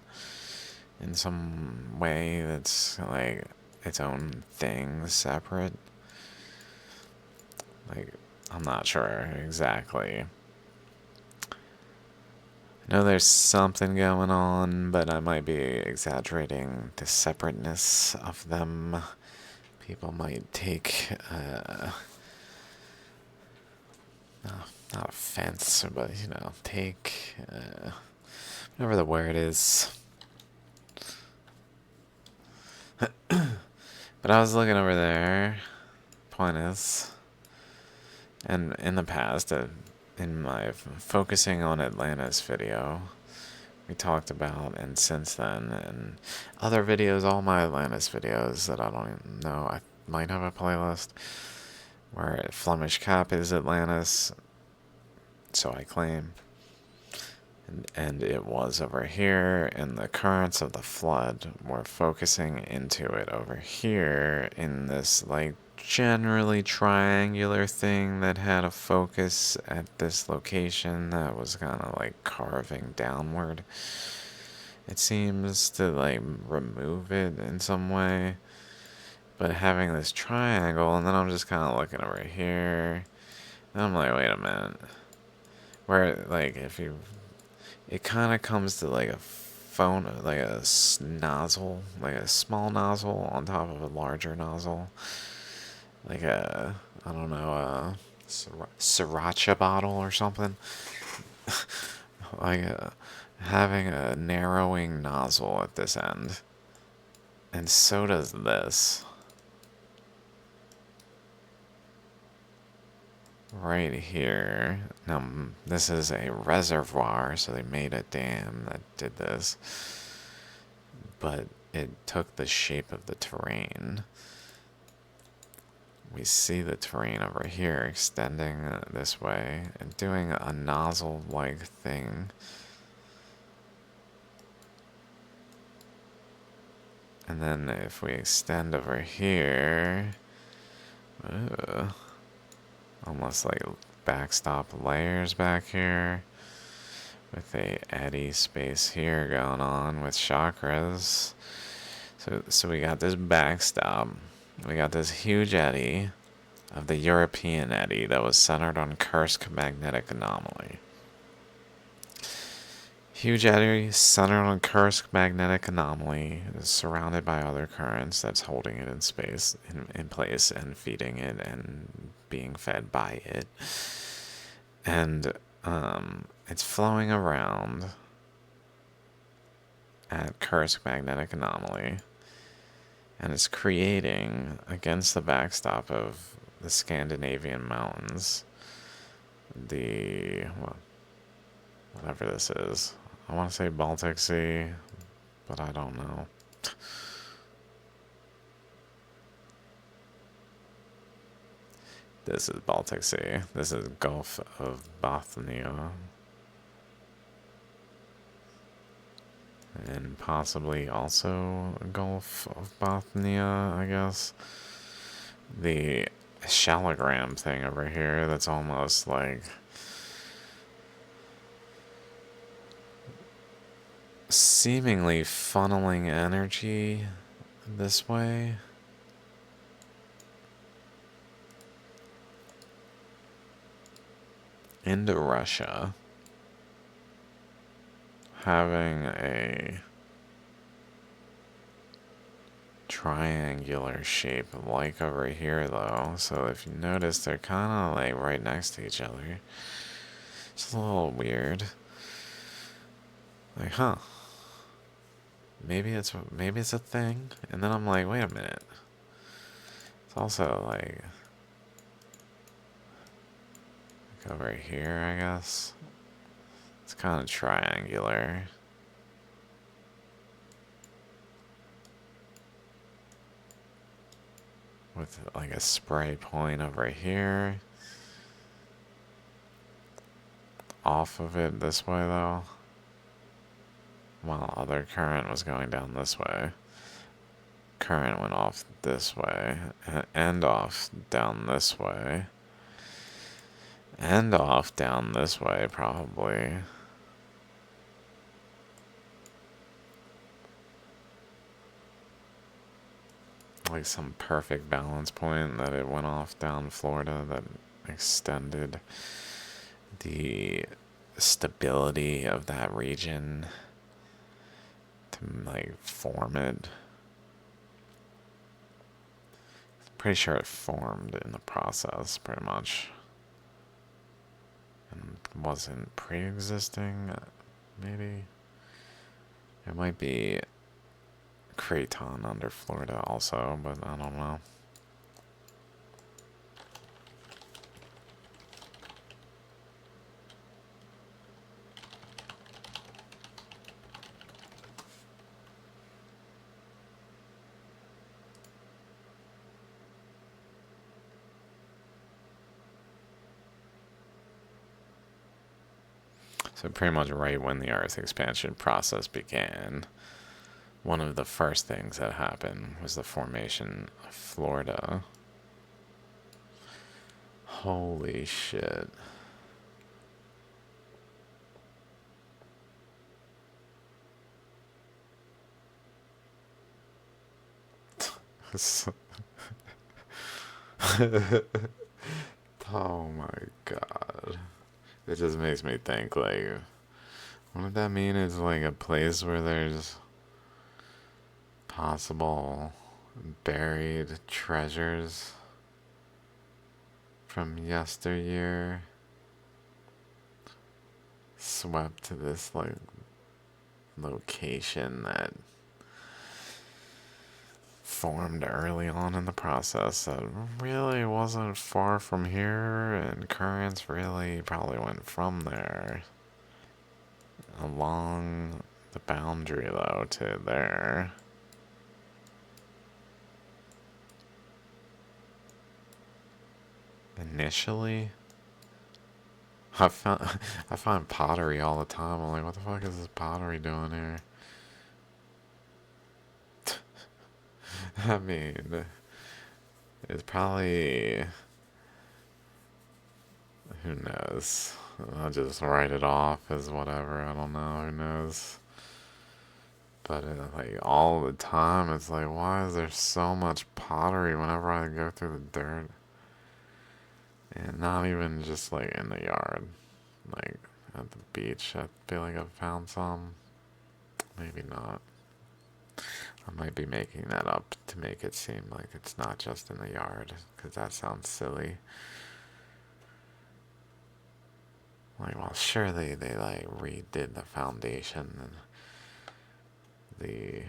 in some way that's like its own thing separate. Like, I'm not sure exactly. I know there's something going on, but I might be exaggerating the separateness of them. People might take, not offense, but, you know, take, whatever the word is. But I was looking over there. Point is, and in the past, in my focusing on Atlantis video, we talked about, and since then, and other videos, all my Atlantis videos that I don't even know, I might have a playlist where Flemish Cap is Atlantis, so I claim, and it was over here, and the currents of the flood were focusing into it over here in this, like, generally triangular thing that had a focus at this location that was kind of like carving downward. It seems to like remove it in some way, but having this triangle, and then I'm just kind of looking over here, and I'm like, wait a minute, where like if you, it kind of comes to like a phone, like a nozzle, like a small nozzle on top of a larger nozzle. Like a, I don't know, a sriracha bottle or something. Like having a narrowing nozzle at this end. And so does this. Right here. Now, this is a reservoir, so they made a dam that did this. But it took the shape of the terrain. We see the terrain over here extending this way and doing a nozzle-like thing. And then if we extend over here, almost like backstop layers back here with a eddy space here going on with chakras. So we got this backstop. We got this huge eddy of the European eddy that was centered on Kursk magnetic anomaly. Huge eddy centered on Kursk magnetic anomaly is surrounded by other currents that's holding it in space, in place, and feeding it and being fed by it. And it's flowing around at Kursk magnetic anomaly, and it's creating, against the backstop of the Scandinavian mountains, the, well, whatever this is. I want to say Baltic Sea, but I don't know. This is Baltic Sea. This is Gulf of Bothnia. And possibly also Gulf of Bothnia, I guess. The shallogram thing over here that's almost like seemingly funneling energy this way. Into Russia. Having a triangular shape like over here though. So if you notice, they're kind of like right next to each other. It's a little weird. Like, huh. Maybe it's a thing. And then I'm like, wait a minute. It's also like over here, I guess. It's kind of triangular. With like a spray point over here. Off of it this way though. While other current was going down this way. Current went off this way. And off down this way. And off down this way, probably. Like some perfect balance point that it went off down Florida that extended the stability of that region to like form it. Pretty sure it formed in the process, pretty much. And wasn't pre-existing, maybe? It might be Creighton under Florida also, but I don't know. So pretty much right when the Earth expansion process began, one of the first things that happened was the formation of Florida. Holy shit. Oh my god. It just makes me think, like, wouldn't that mean it's like a place where there's possible buried treasures from yesteryear swept to this, like, location that formed early on in the process that really wasn't far from here, and currents really probably went from there along the boundary though to there. Initially, I find pottery all the time. I'm like, what the fuck is this pottery doing here? I mean, it's probably, who knows? I'll just write it off as whatever. I don't know. Who knows? But like all the time, it's like, why is there so much pottery whenever I go through the dirt? And not even just like in the yard. Like at the beach. I feel like I've found some. Maybe not. I might be making that up to make it seem like it's not just in the yard, because that sounds silly. Like, well, surely they like redid the foundation and the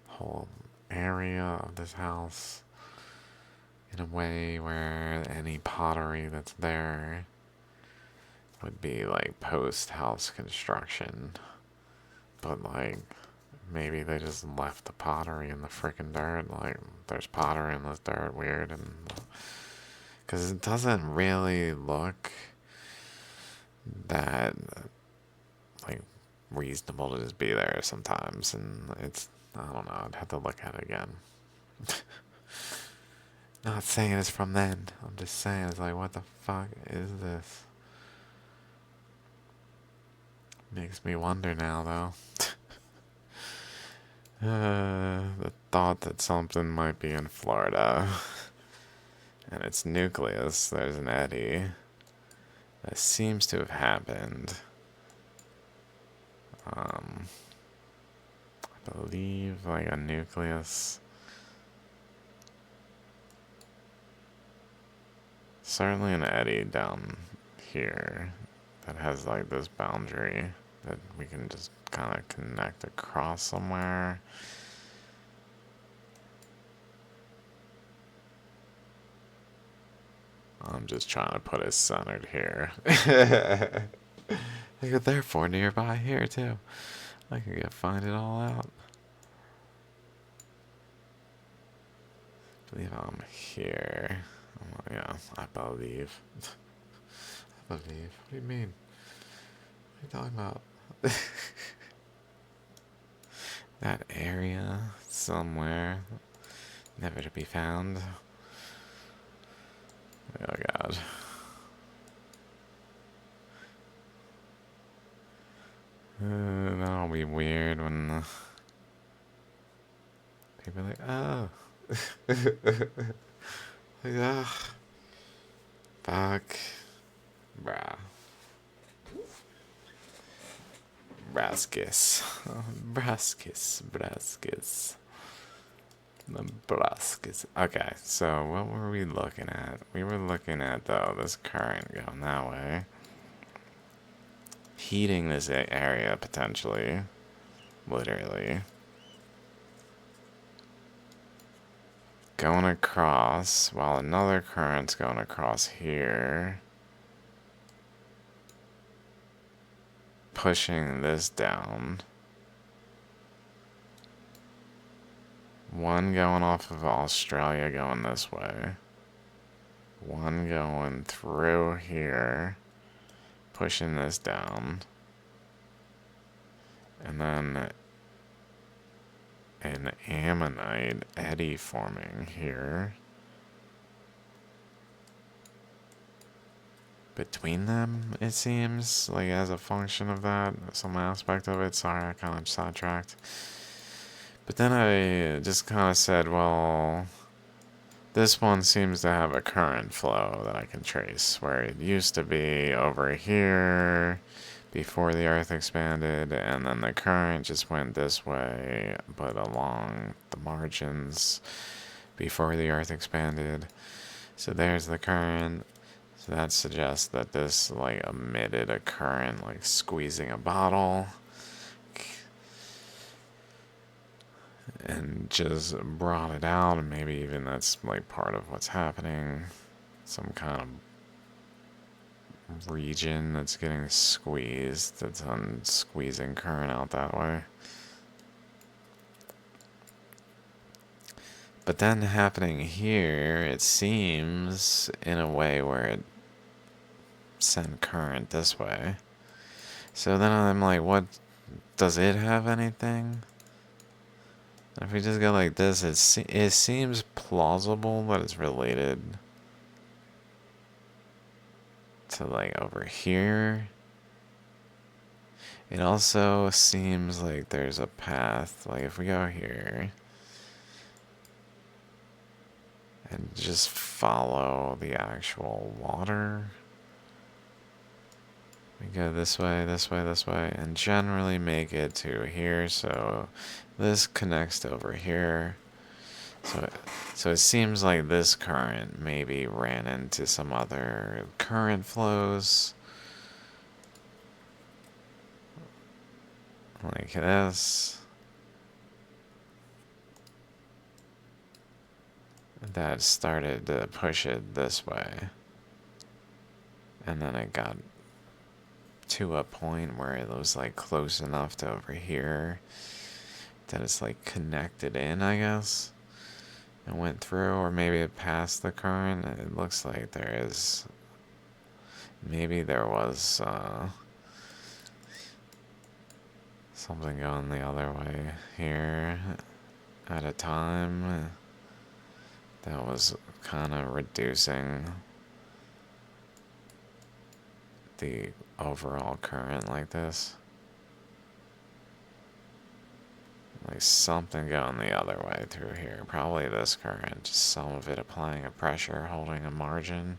whole area of this house in a way where any pottery that's there would be like post-house construction. But like, maybe they just left the pottery in the freaking dirt. Like, there's pottery in this dirt, weird, and because it doesn't really look that like reasonable to just be there sometimes, and it's, I don't know, I'd have to look at it again. Not saying it's from then. I'm just saying it's like, what the fuck is this? Makes me wonder now, though. The thought that something might be in Florida and its nucleus, there's an eddy that seems to have happened. I believe like a nucleus. Certainly an eddy down here that has like this boundary that we can just kind of connect across somewhere. I'm just trying to put it centered here. Therefore nearby here too. I can find it all out. I believe I'm here. Yeah, I believe. I believe. What do you mean? What are you talking about? That area somewhere, never to be found. Oh god. That'll be weird when people are like, oh. Like, ah. Fuck. Bruh. Braskis. Braskis. The Braskis. Okay, so what were we looking at? We were looking at, though, this current going that way. Heating this area, potentially. Literally. Going across, while another current's going across here. Pushing this down. One going off of Australia going this way. One going through here. Pushing this down. And then an ammonite eddy forming here. Between them, it seems, like as a function of that, some aspect of it. Sorry, I kind of sidetracked. But then I just kind of said, well, this one seems to have a current flow that I can trace, where it used to be over here before the earth expanded, and then the current just went this way, but along the margins before the earth expanded. So there's the current. So that suggests that this like emitted a current, like squeezing a bottle, and just brought it out, and maybe even that's like part of what's happening. Some kind of region that's getting squeezed, that's on squeezing current out that way. But then happening here, it seems in a way where it sent current this way. So then I'm like, what, does it have anything? If we just go like this, it seems plausible that it's related to like over here. It also seems like there's a path, like if we go here and just follow the actual water, We go this way, this way, this way, and generally make it to here, so this connects to over here. So it seems like this current maybe ran into some other current flows, like this, that started to push it this way. And then it got to a point where it was like close enough to over here that it's like connected in, I guess. It went through, or maybe it passed the current. It looks like there is, maybe there was something going the other way here at a time that was kind of reducing the overall current like this. Like something going the other way through here. Probably this current, just some of it applying a pressure, holding a margin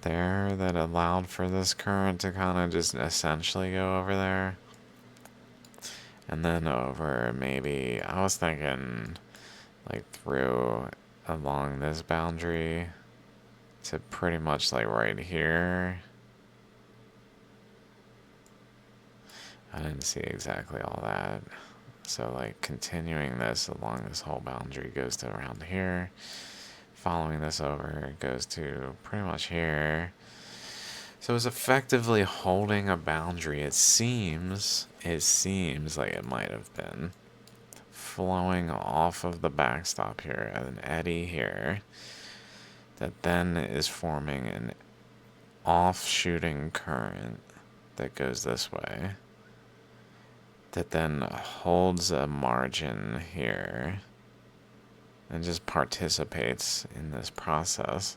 there that allowed for this current to kind of just essentially go over there. And then over maybe, I was thinking like through along this boundary to pretty much like right here. I didn't see exactly all that. So like continuing this along this whole boundary goes to around here. Following this over, it goes to pretty much here. So it's effectively holding a boundary. It seems like it might have been flowing off of the backstop here, an eddy here, that then is forming an off-shooting current that goes this way, that then holds a margin here and just participates in this process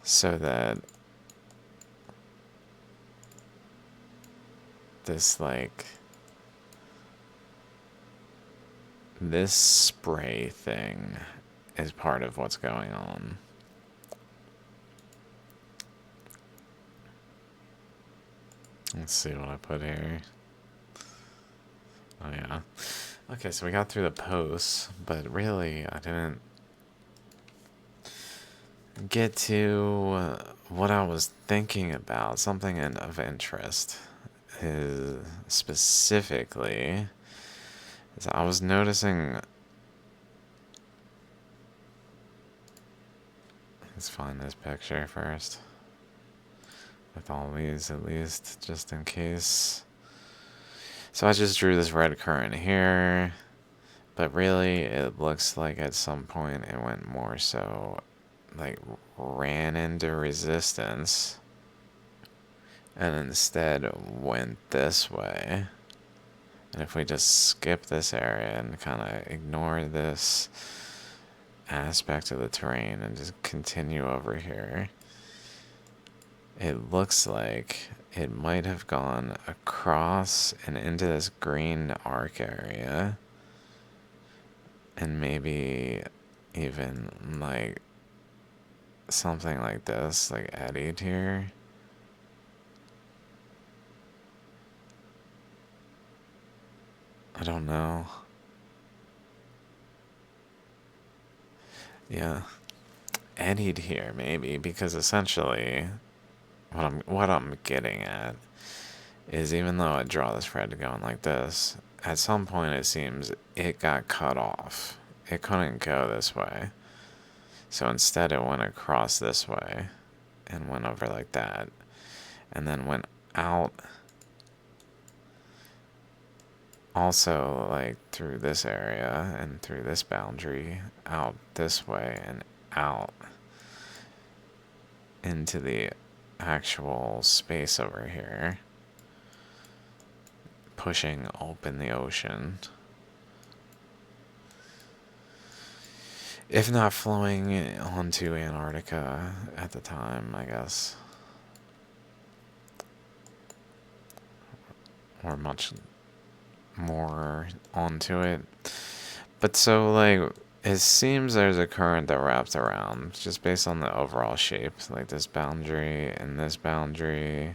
so that this like this spray thing is part of what's going on. Let's see what I put here. Oh yeah. Okay, so we got through the posts, but really I didn't get to what I was thinking about. Something of interest is specifically is I was noticing. Let's find this picture first. With all these, at least, just in case. So I just drew this red current here, but really it looks like at some point it went more so like ran into resistance and instead went this way. And if we just skip this area and kind of ignore this aspect of the terrain and just continue over here, it looks like it might have gone across and into this green arc area, and maybe even like something like this, like eddied here. I don't know. Yeah, eddied here maybe, because essentially what I'm getting at is, even though I draw this red going like this, at some point it seems it got cut off. It couldn't go this way. So instead it went across this way and went over like that, and then went out also like through this area and through this boundary, out this way and out into the actual space over here, pushing open the ocean. If not flowing onto Antarctica at the time, I guess. Or much more onto it. But so, like, it seems there's a current that wraps around, just based on the overall shape. Like this boundary and this boundary.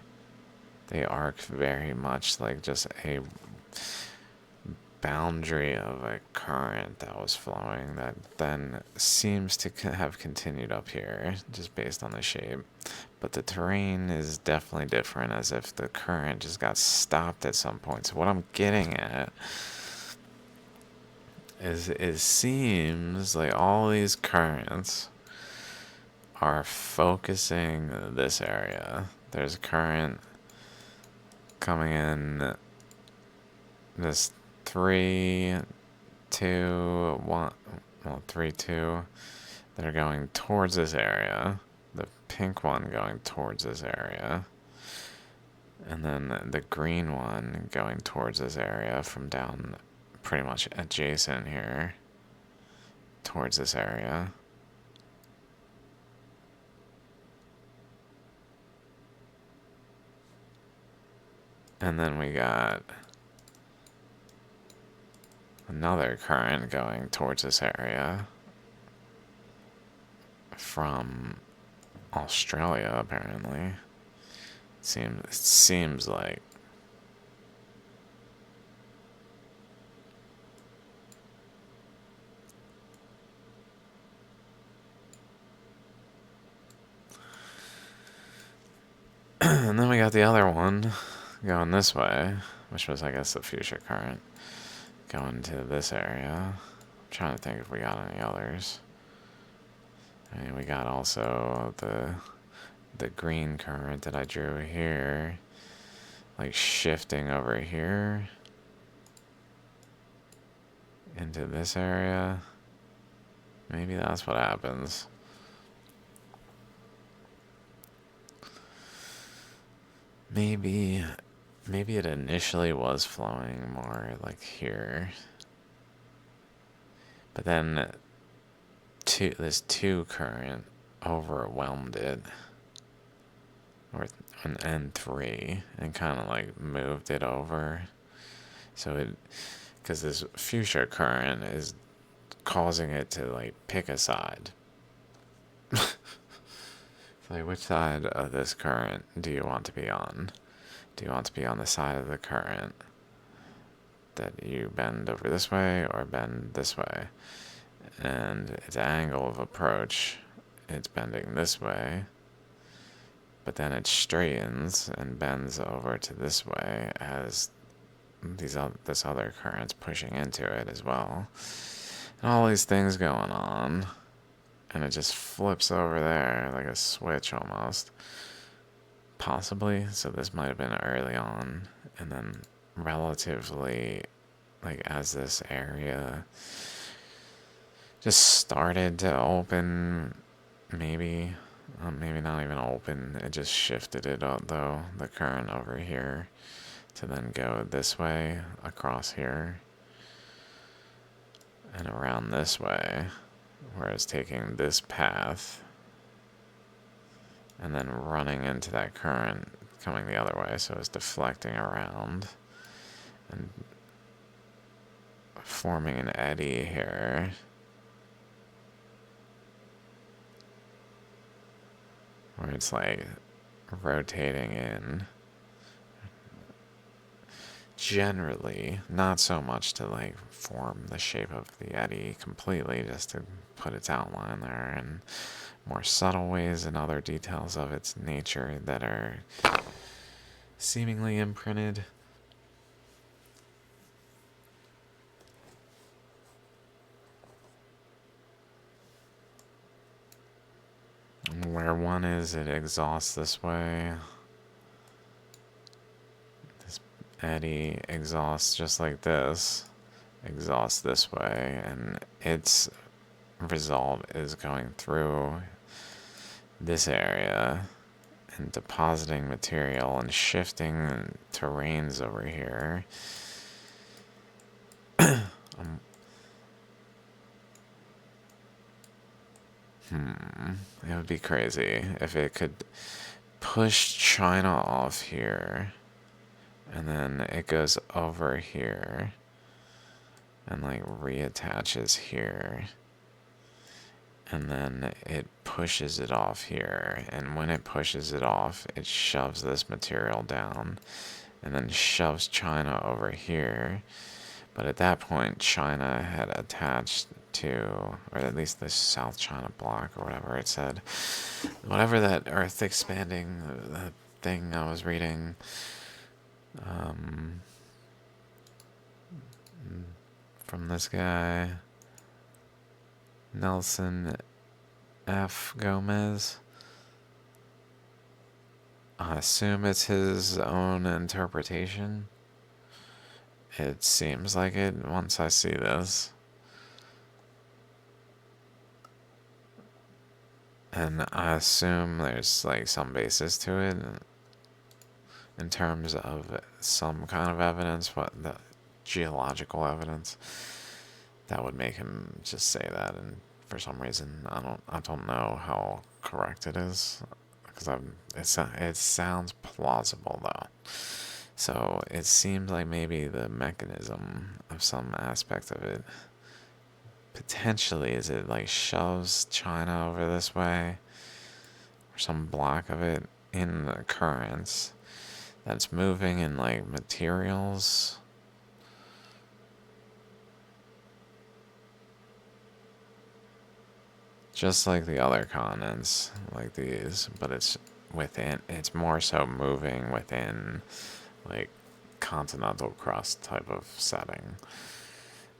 they arc very much like just a boundary of a current that was flowing that then seems to have continued up here just based on the shape. But the terrain is definitely different, as if the current just got stopped at some point. So what I'm getting at is it seems like all these currents are focusing this area. There's a current coming in this 3, 2, 1, well, 3, 2 that are going towards this area. The pink one going towards this area. And then the green one going towards this area from down pretty much adjacent here towards this area. And then we got another current going towards this area from Australia, apparently. It seems like. And then we got the other one going this way, which was, I guess, the future current going to this area. I'm trying to think if we got any others. I mean, we got also the green current that I drew here, like shifting over here into this area. Maybe that's what happens. Maybe it initially was flowing more like here, but then this 2 current overwhelmed it, and 3, and kind of like moved it over. So because this future current is causing it to like pick a side. Like, which side of this current do you want to be on? Do you want to be on the side of the current that you bend over this way or bend this way? And its angle of approach, it's bending this way, but then it straightens and bends over to this way as this other current's pushing into it as well. And all these things going on. And it just flips over there like a switch almost. Possibly. So this might have been early on. And then relatively, like, as this area just started to open, maybe not even open, it just shifted it up, though, the current over here, to then go this way, across here, and around this way. Whereas taking this path and then running into that current coming the other way, so it's deflecting around and forming an eddy here. Where it's like rotating in. Generally, not so much to like form the shape of the eddy completely, just to put its outline there, and more subtle ways and other details of its nature that are seemingly imprinted. Where one is, it exhausts this way. This eddy exhausts just like this, exhausts this way, and its result is going through this area and depositing material and shifting terrains over here. It would be crazy if it could push China off here, and then it goes over here, and like reattaches here, and then it pushes it off here, and when it pushes it off, it shoves this material down, and then shoves China over here. But at that point, China had attached to, or at least the South China Block, or whatever it said, whatever that Earth expanding the thing I was reading, from this guy, Nelson F. Gomez. I assume it's his own interpretation. It seems like it once I see this. And I assume there's like some basis to it in terms of some kind of evidence, what the geological evidence that would make him just say that. And for some reason, I don't know how correct it is, because it sounds plausible though. So it seems like maybe the mechanism of some aspect of it potentially is it like shoves China over this way, or some block of it in the currents that's moving in like materials. Just like the other continents, like these, but it's more so moving within like continental crust type of setting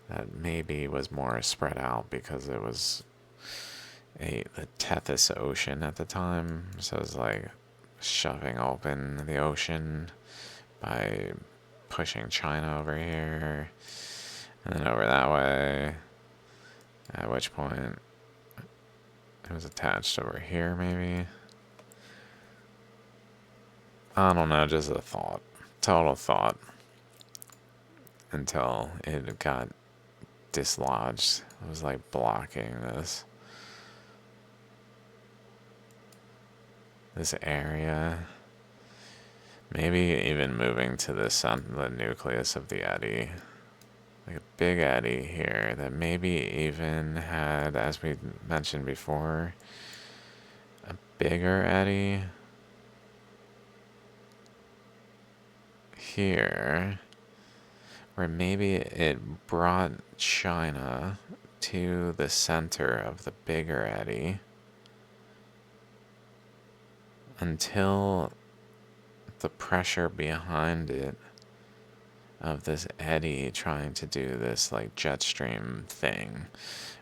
that maybe was more spread out because it was the Tethys Ocean at the time, so it's like shoving open the ocean by pushing China over here and then over that way, at which point it was attached over here maybe. I don't know, just a thought. Total thought. Until it got dislodged. It was like blocking this area. Maybe even moving to the nucleus of the eddy. Like a big eddy here that maybe even had, as we mentioned before, a bigger eddy here, where maybe it brought China to the center of the bigger eddy until the pressure behind it of this eddy trying to do this like jet stream thing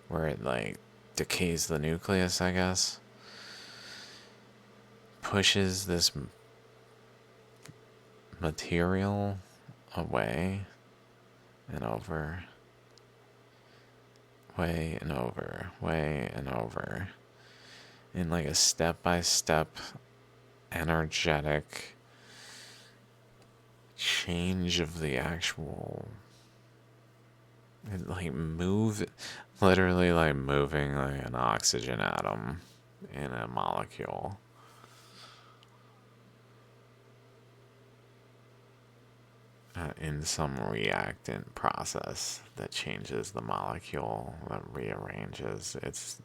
where it like decays the nucleus, I guess, pushes this material away and over, way and over, way and over, in like a step-by-step energetic change of the actual, like literally like moving like an oxygen atom in a molecule. In some reactant process that changes the molecule, that rearranges its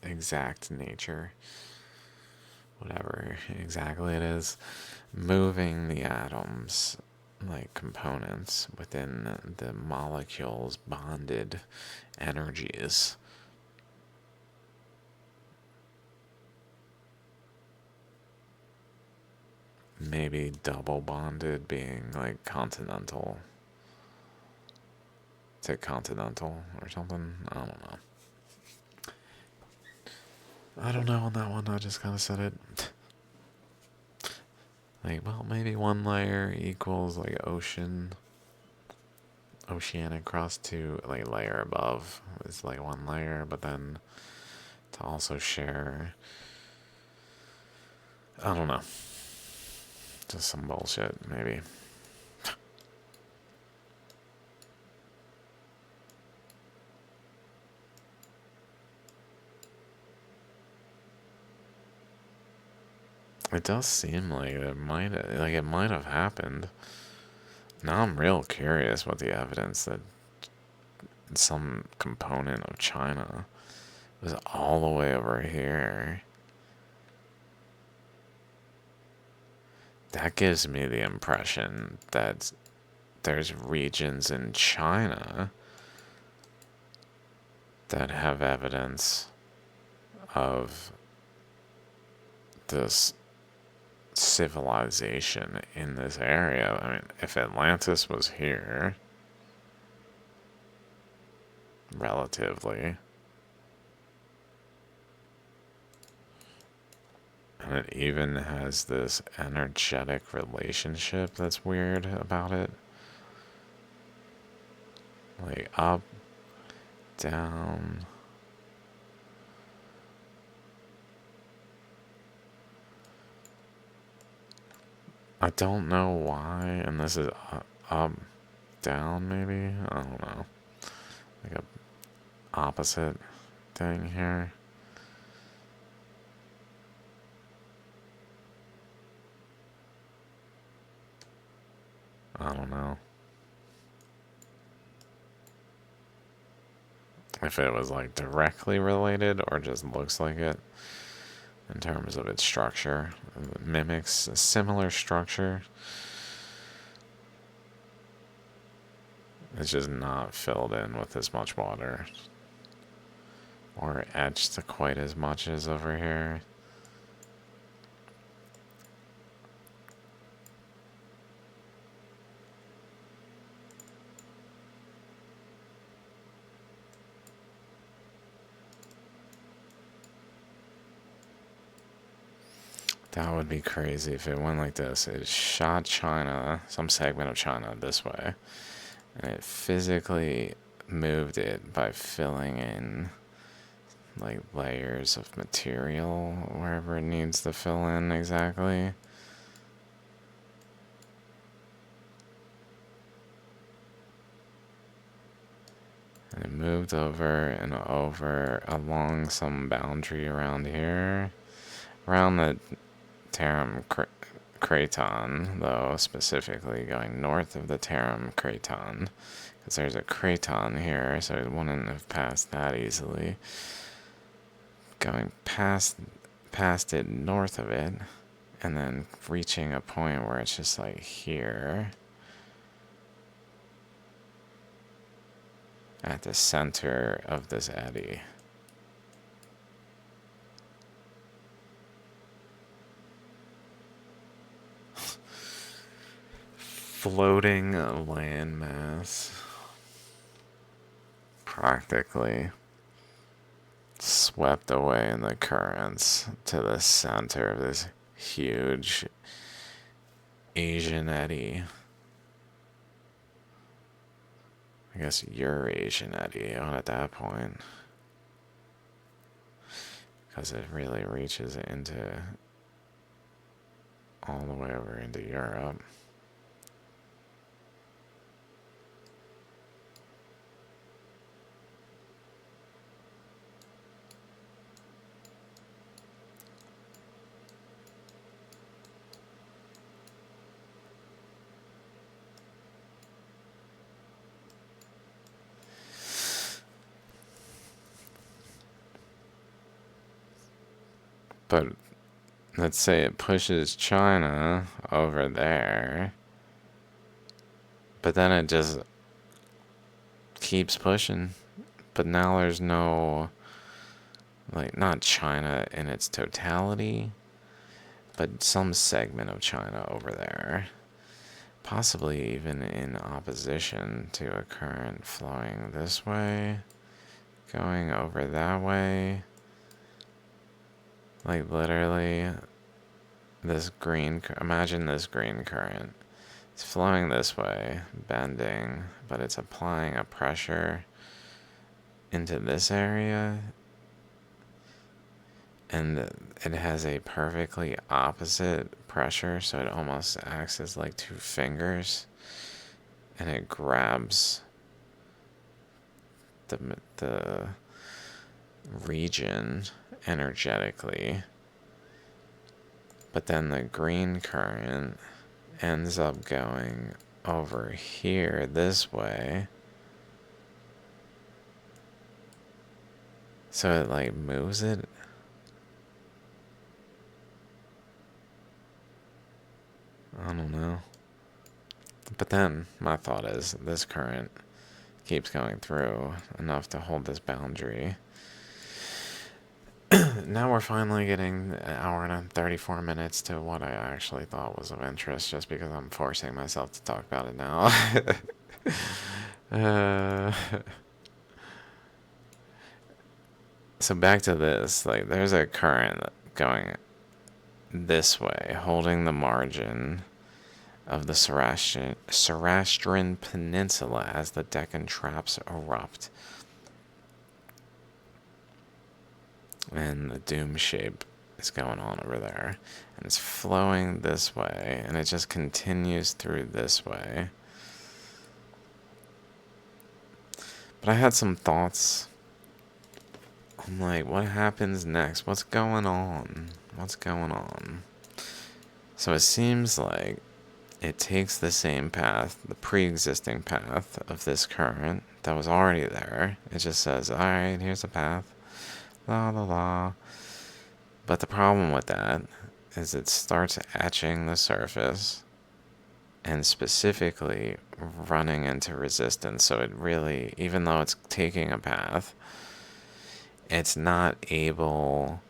exact nature, whatever exactly it is, moving the atoms like components within the molecule's bonded energies. Maybe double bonded being like continental to continental or something. I don't know. I don't know on that one. I just kind of said it. Like, well, maybe one layer equals like oceanic crust to like layer above is like one layer, but then to also share, I don't know. Just some bullshit, maybe. It does seem like it might have happened. Now I'm real curious what the evidence that some component of China was all the way over here. That gives me the impression that there's regions in China that have evidence of this civilization in this area. I mean, if Atlantis was here, relatively, and it even has this energetic relationship that's weird about it. Like up, down. I don't know why, and this is up, down maybe? I don't know. Like a opposite thing here. I don't know. If it was like directly related or just looks like it in terms of its structure. It mimics a similar structure. It's just not filled in with as much water. Or etched quite as much as over here. That would be crazy if it went like this. It shot China, some segment of China this way, and it physically moved it by filling in like layers of material wherever it needs to fill in exactly. And it moved over and over along some boundary around here. Around the Tarim Craton, though, specifically going north of the Tarim Craton. Because there's a craton here, so it wouldn't have passed that easily. Going past it, north of it, and then reaching a point where it's just like here. At the center of this eddy. Floating landmass. Practically swept away in the currents to the center of this huge Asian eddy. I guess Eurasian eddy at that point. Because it really reaches into all the way over into Europe. But let's say it pushes China over there, but then it just keeps pushing. But now there's no, like, not China in its totality, but some segment of China over there. Possibly even in opposition to a current flowing this way, going over that way. Like, literally, imagine this green current. It's flowing this way, bending, but it's applying a pressure into this area, and it has a perfectly opposite pressure, so it almost acts as like two fingers, and it grabs the region energetically. But then the green current ends up going over here this way. So it like moves it. I don't know. But then my thought is this current keeps going through enough to hold this boundary. Now we're finally getting an hour and 34 minutes to what I actually thought was of interest just because I'm forcing myself to talk about it now. uh, so back to this, like there's a current going this way, holding the margin of the Sarastrian Peninsula as the Deccan traps erupt. And the doom shape is going on over there. And it's flowing this way, and it just continues through this way. But I had some thoughts. I'm like, what happens next? What's going on? What's going on? So it seems like it takes the same path, the pre-existing path of this current that was already there. It just says, alright, here's a path. La la la. But the problem with that is it starts etching the surface and specifically running into resistance. So it really, even though it's taking a path, it's not able,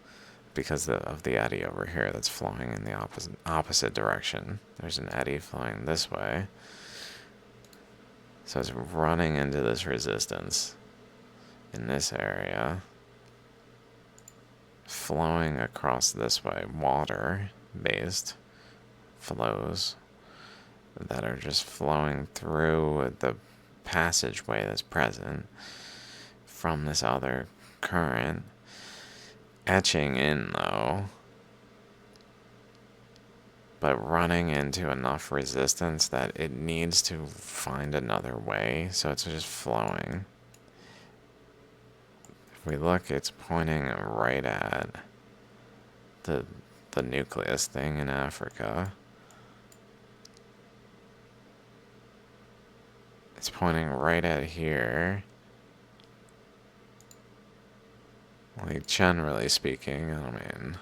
because of the eddy over here that's flowing in the opposite direction. There's an eddy flowing this way. So it's running into this resistance in this area, flowing across this way, water-based flows that are just flowing through the passageway that's present from this other current, etching in though, but running into enough resistance that it needs to find another way, so it's just flowing. If we look, it's pointing right at the nucleus thing in Africa. It's pointing right at here. Like, generally speaking, I mean,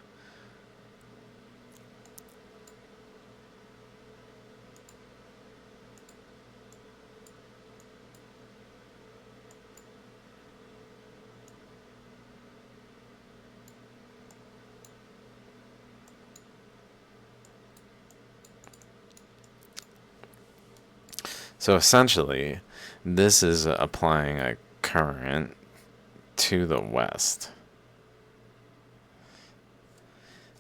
so essentially, this is applying a current to the west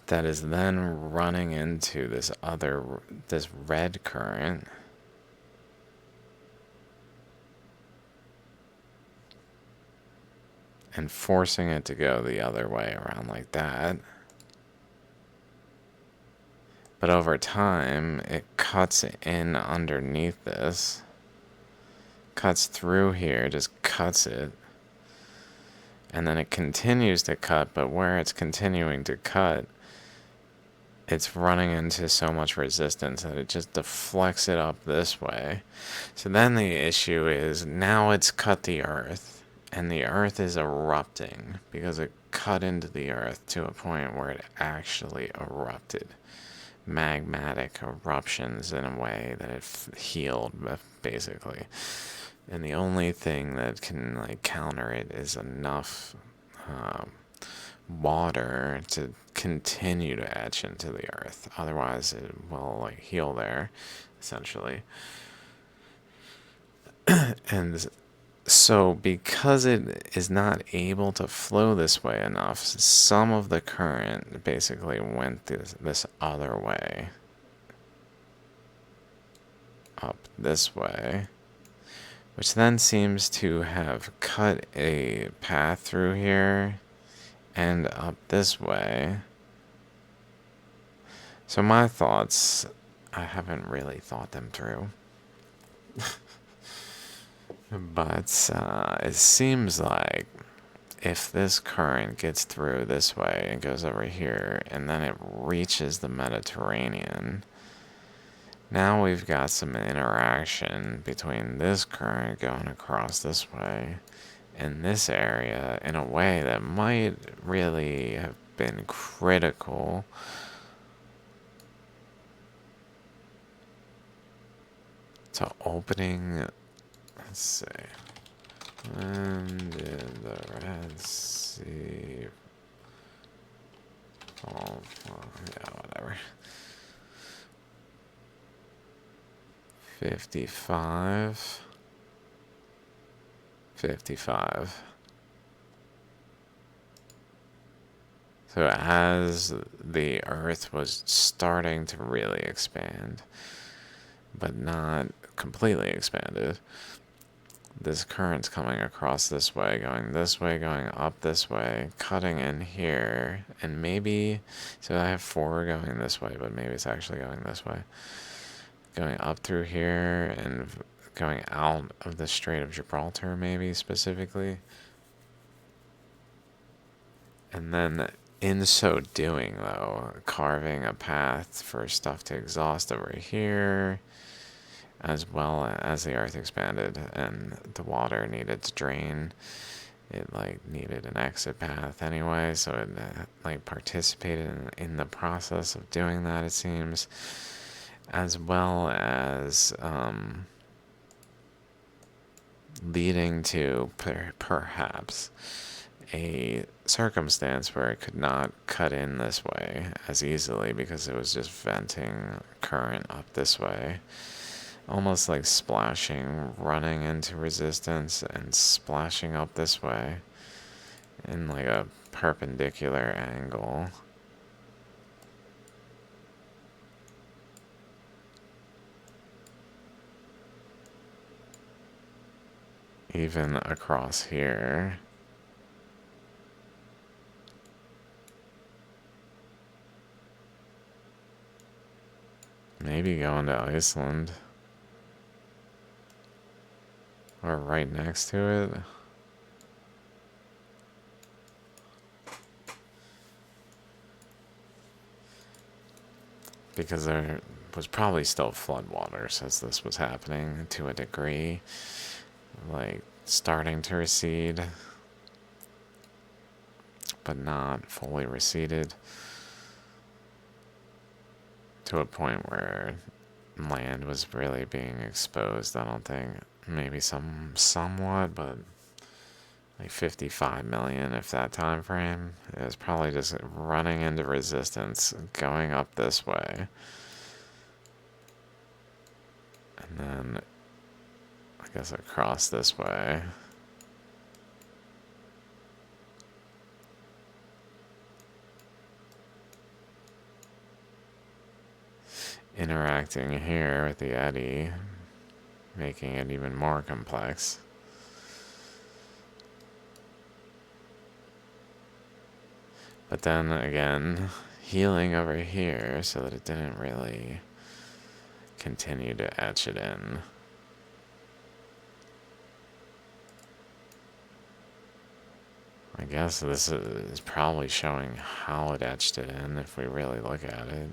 that is then running into this red current, and forcing it to go the other way around like that. But over time, it cuts in underneath this, cuts through here, just cuts it, and then it continues to cut, but where it's continuing to cut, it's running into so much resistance that it just deflects it up this way. So then the issue is, now it's cut the earth, and the earth is erupting because it cut into the earth to a point where it actually erupted. Magmatic eruptions in a way that it healed, basically. And the only thing that can like counter it is enough water to continue to etch into the earth. Otherwise, it will like heal there, essentially. And so, because it is not able to flow this way enough, some of the current basically went this other way, up this way, which then seems to have cut a path through here and up this way. So my thoughts, I haven't really thought them through. But it seems like if this current gets through this way and goes over here, and then it reaches the Mediterranean, now we've got some interaction between this current going across this way in this area in a way that might really have been critical to opening. Let's see. When did the Red Sea fall? Yeah, whatever. 55. 55. So as the Earth was starting to really expand, but not completely expanded, this current's coming across this way, going up this way, cutting in here, and maybe, so I have 4 going this way, but maybe it's actually going this way. Going up through here and going out of the Strait of Gibraltar, maybe specifically. And then in so doing, though, carving a path for stuff to exhaust over here, as well as the Earth expanded and the water needed to drain. It needed an exit path anyway, so it participated in the process of doing that, it seems, as well as leading to perhaps a circumstance where it could not cut in this way as easily because it was just venting current up this way. Almost like splashing, running into resistance and splashing up this way in a perpendicular angle. Even across here. Maybe going to Iceland. Or right next to it. Because there was probably still floodwaters as this was happening to a degree. Starting to recede. But not fully receded. To a point where land was really being exposed, I don't think. Maybe somewhat, but 55 million, if that time frame. It was probably just running into resistance, going up this way. And then, I guess across this way. Interacting here with the eddy, making it even more complex. But then again, healing over here so that it didn't really continue to etch it in. I guess this is probably showing how it etched it in if we really look at it.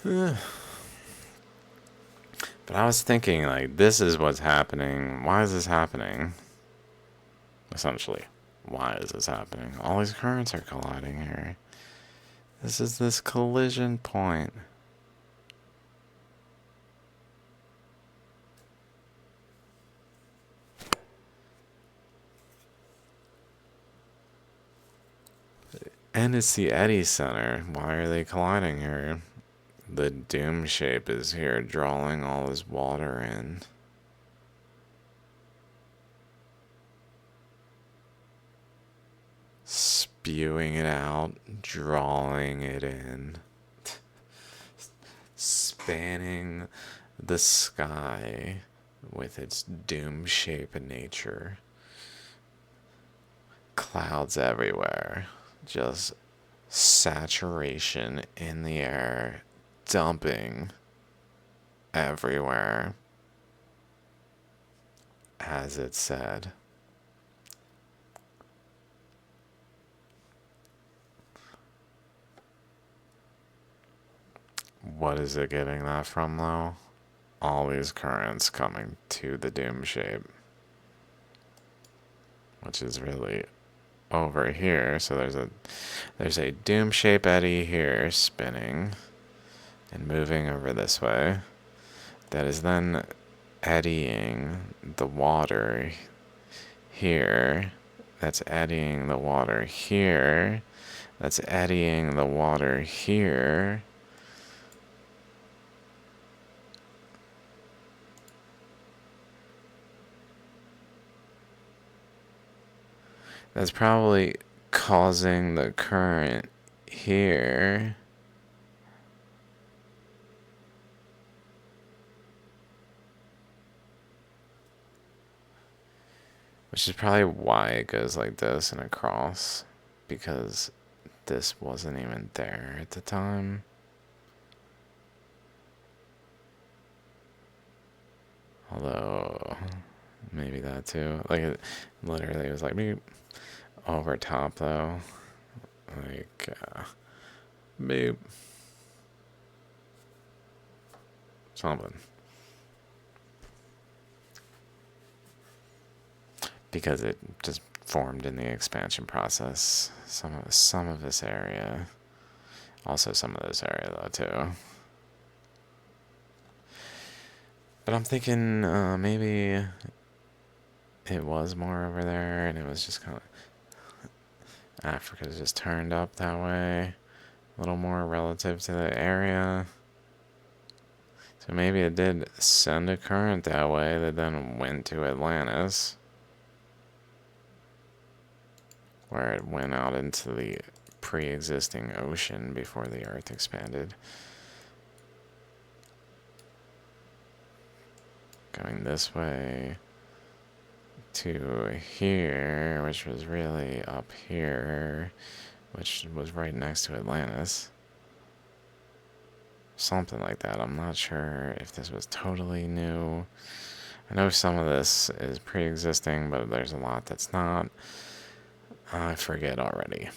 But I was thinking, this is what's happening. Why is this happening? Essentially, why is this happening? All these currents are colliding here. This is this collision point. And it's the eddy center. Why are they colliding here? The doom shape is here, drawing all this water in. Spewing it out, drawing it in. Spanning the sky with its doom shape in nature. Clouds everywhere, just saturation in the air, dumping everywhere, as it said. What is it getting that from, though? All these currents coming to the doom shape, which is really over here. So there's a doom shape eddy here spinning and moving over this way. That is then eddying the water here. That's eddying the water here. That's eddying the water here. That's probably causing the current here. Which is probably why it goes like this and across. Because this wasn't even there at the time. Although, maybe that too. Like, it literally was like, beep. Over top though. Like, beep. Something. Because it just formed in the expansion process. Some of this area. Also some of this area though too. But I'm thinking maybe it was more over there and it was just kind of Africa's just turned up that way. A little more relative to the area. So maybe it did send a current that way that then went to Atlantis. Where it went out into the pre-existing ocean before the Earth expanded. Going this way to here, which was really up here, which was right next to Atlantis. Something like that. I'm not sure if this was totally new. I know some of this is pre-existing, but there's a lot that's not. I forget already.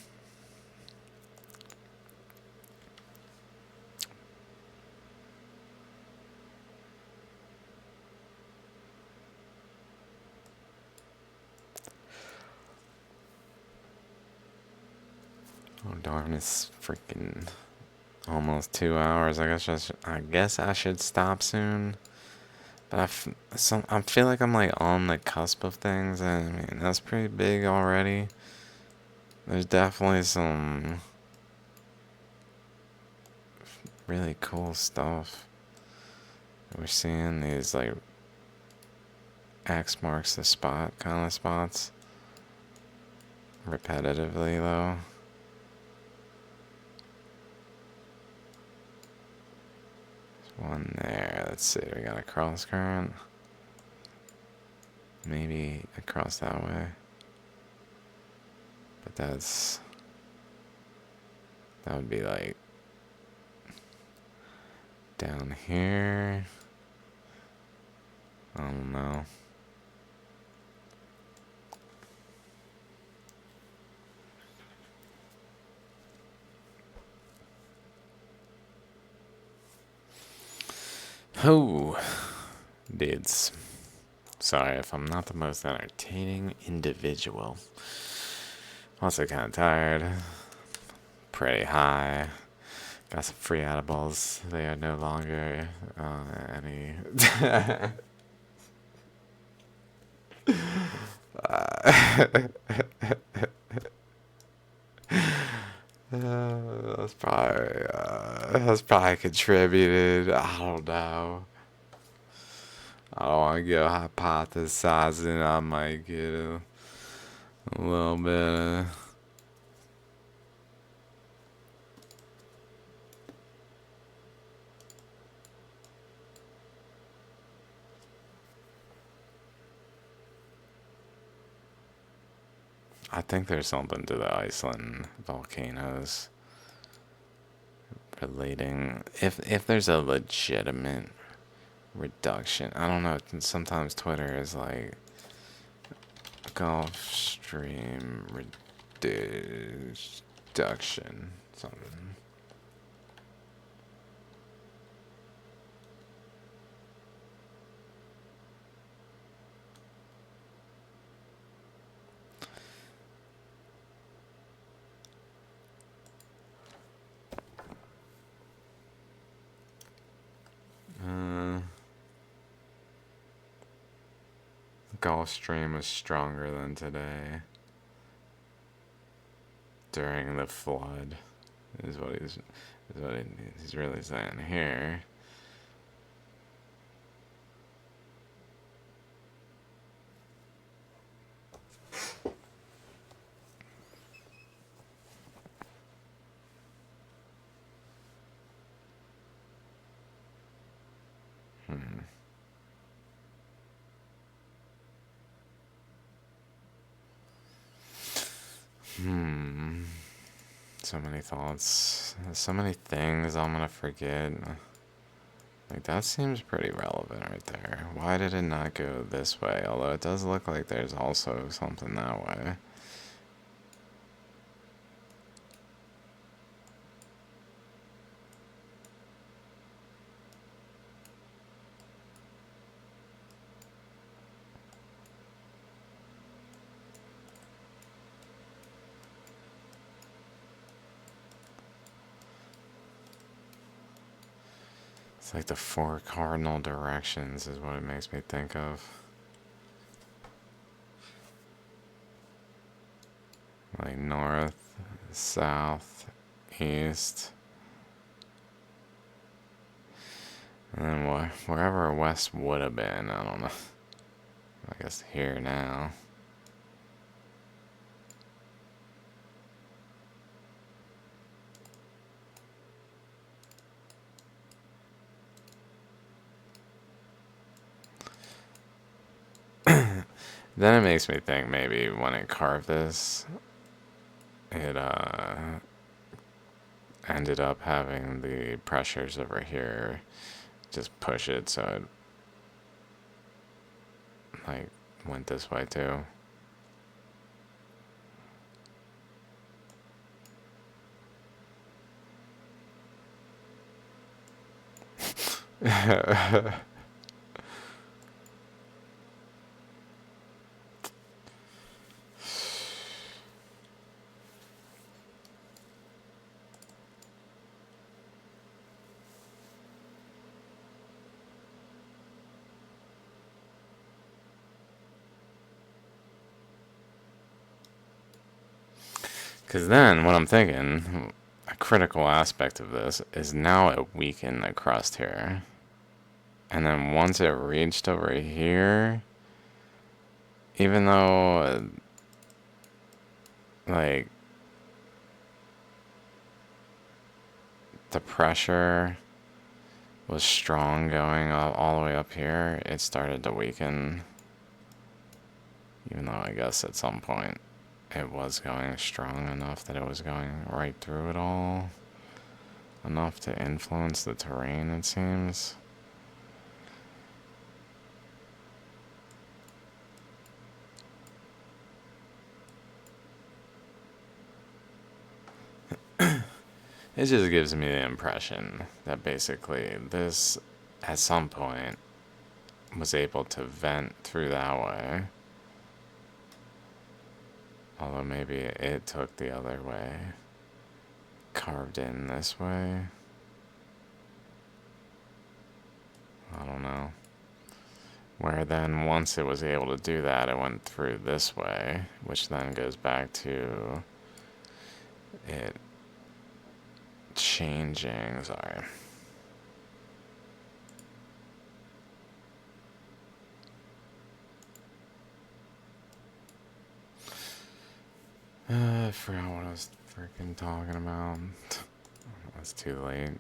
Oh darn, it's freaking almost 2 hours. I guess I should stop soon. But I feel like I'm like on the cusp of things, and I mean that's pretty big already. There's definitely some really cool stuff. We're seeing these like X marks the spot kind of spots. Repetitively though. There's one there. Let's see, we got a cross current. Maybe across that way. But that would be like down here. I don't know. Oh, dudes. Sorry if I'm not the most entertaining individual. Also kind of tired. Pretty high. Got some free edibles. They are no longer any. That's probably contributed. I don't know. I don't want to go hypothesizing. I might get a little bit of I think there's something to the Iceland volcanoes relating. If there's a legitimate reduction, I don't know. Sometimes Twitter is like Gulf Stream reduction something. Gulf Stream was stronger than today during the flood. Is what he's really saying here. So many thoughts, so many things I'm gonna forget. Like, that seems pretty relevant right there. Why did it not go this way? Although it does look like there's also something that way. It's like the four cardinal directions is what it makes me think of. Like north, south, east. And then wherever west would have been, I don't know. I guess here now. Then it makes me think maybe when it carved this, it ended up having the pressures over here just push it so it like went this way too. Because then, what I'm thinking, a critical aspect of this is now it weakened the crust here. And then once it reached over here, even though, like, the pressure was strong going all the way up here, it started to weaken. Even though I guess at some point it was going strong enough that it was going right through it all. Enough to influence the terrain, it seems. It just gives me the impression that basically this, at some point, was able to vent through that way. Although maybe it took the other way. Carved in this way. I don't know. Where then once it was able to do that, it went through this way, which then goes back to it changing. Sorry. I forgot what I was freaking talking about. It's too late.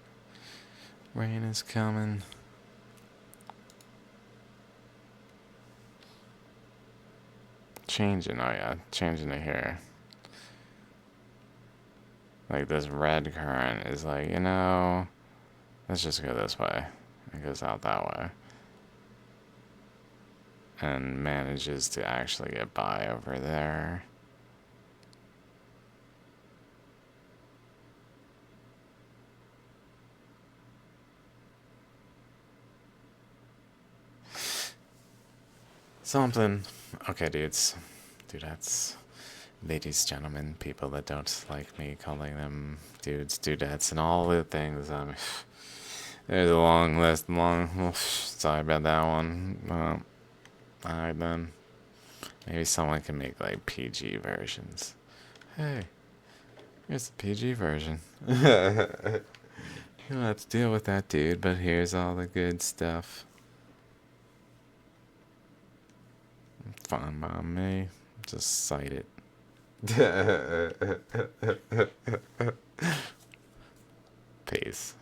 Rain is coming. changing? Oh yeah, changing it here. Like this red current is like, let's just go this way. It goes out that way. And manages to actually get by over there. Something. Okay, dudes. Dudettes. Ladies, gentlemen, people that don't like me calling them dudes, dudettes, and all the things. There's a long list. Sorry about that one. Alright then. Maybe someone can make like PG versions. Hey, here's the PG version. You don't have to deal with that, dude, but here's all the good stuff. Fine by me. Just cite it. Peace.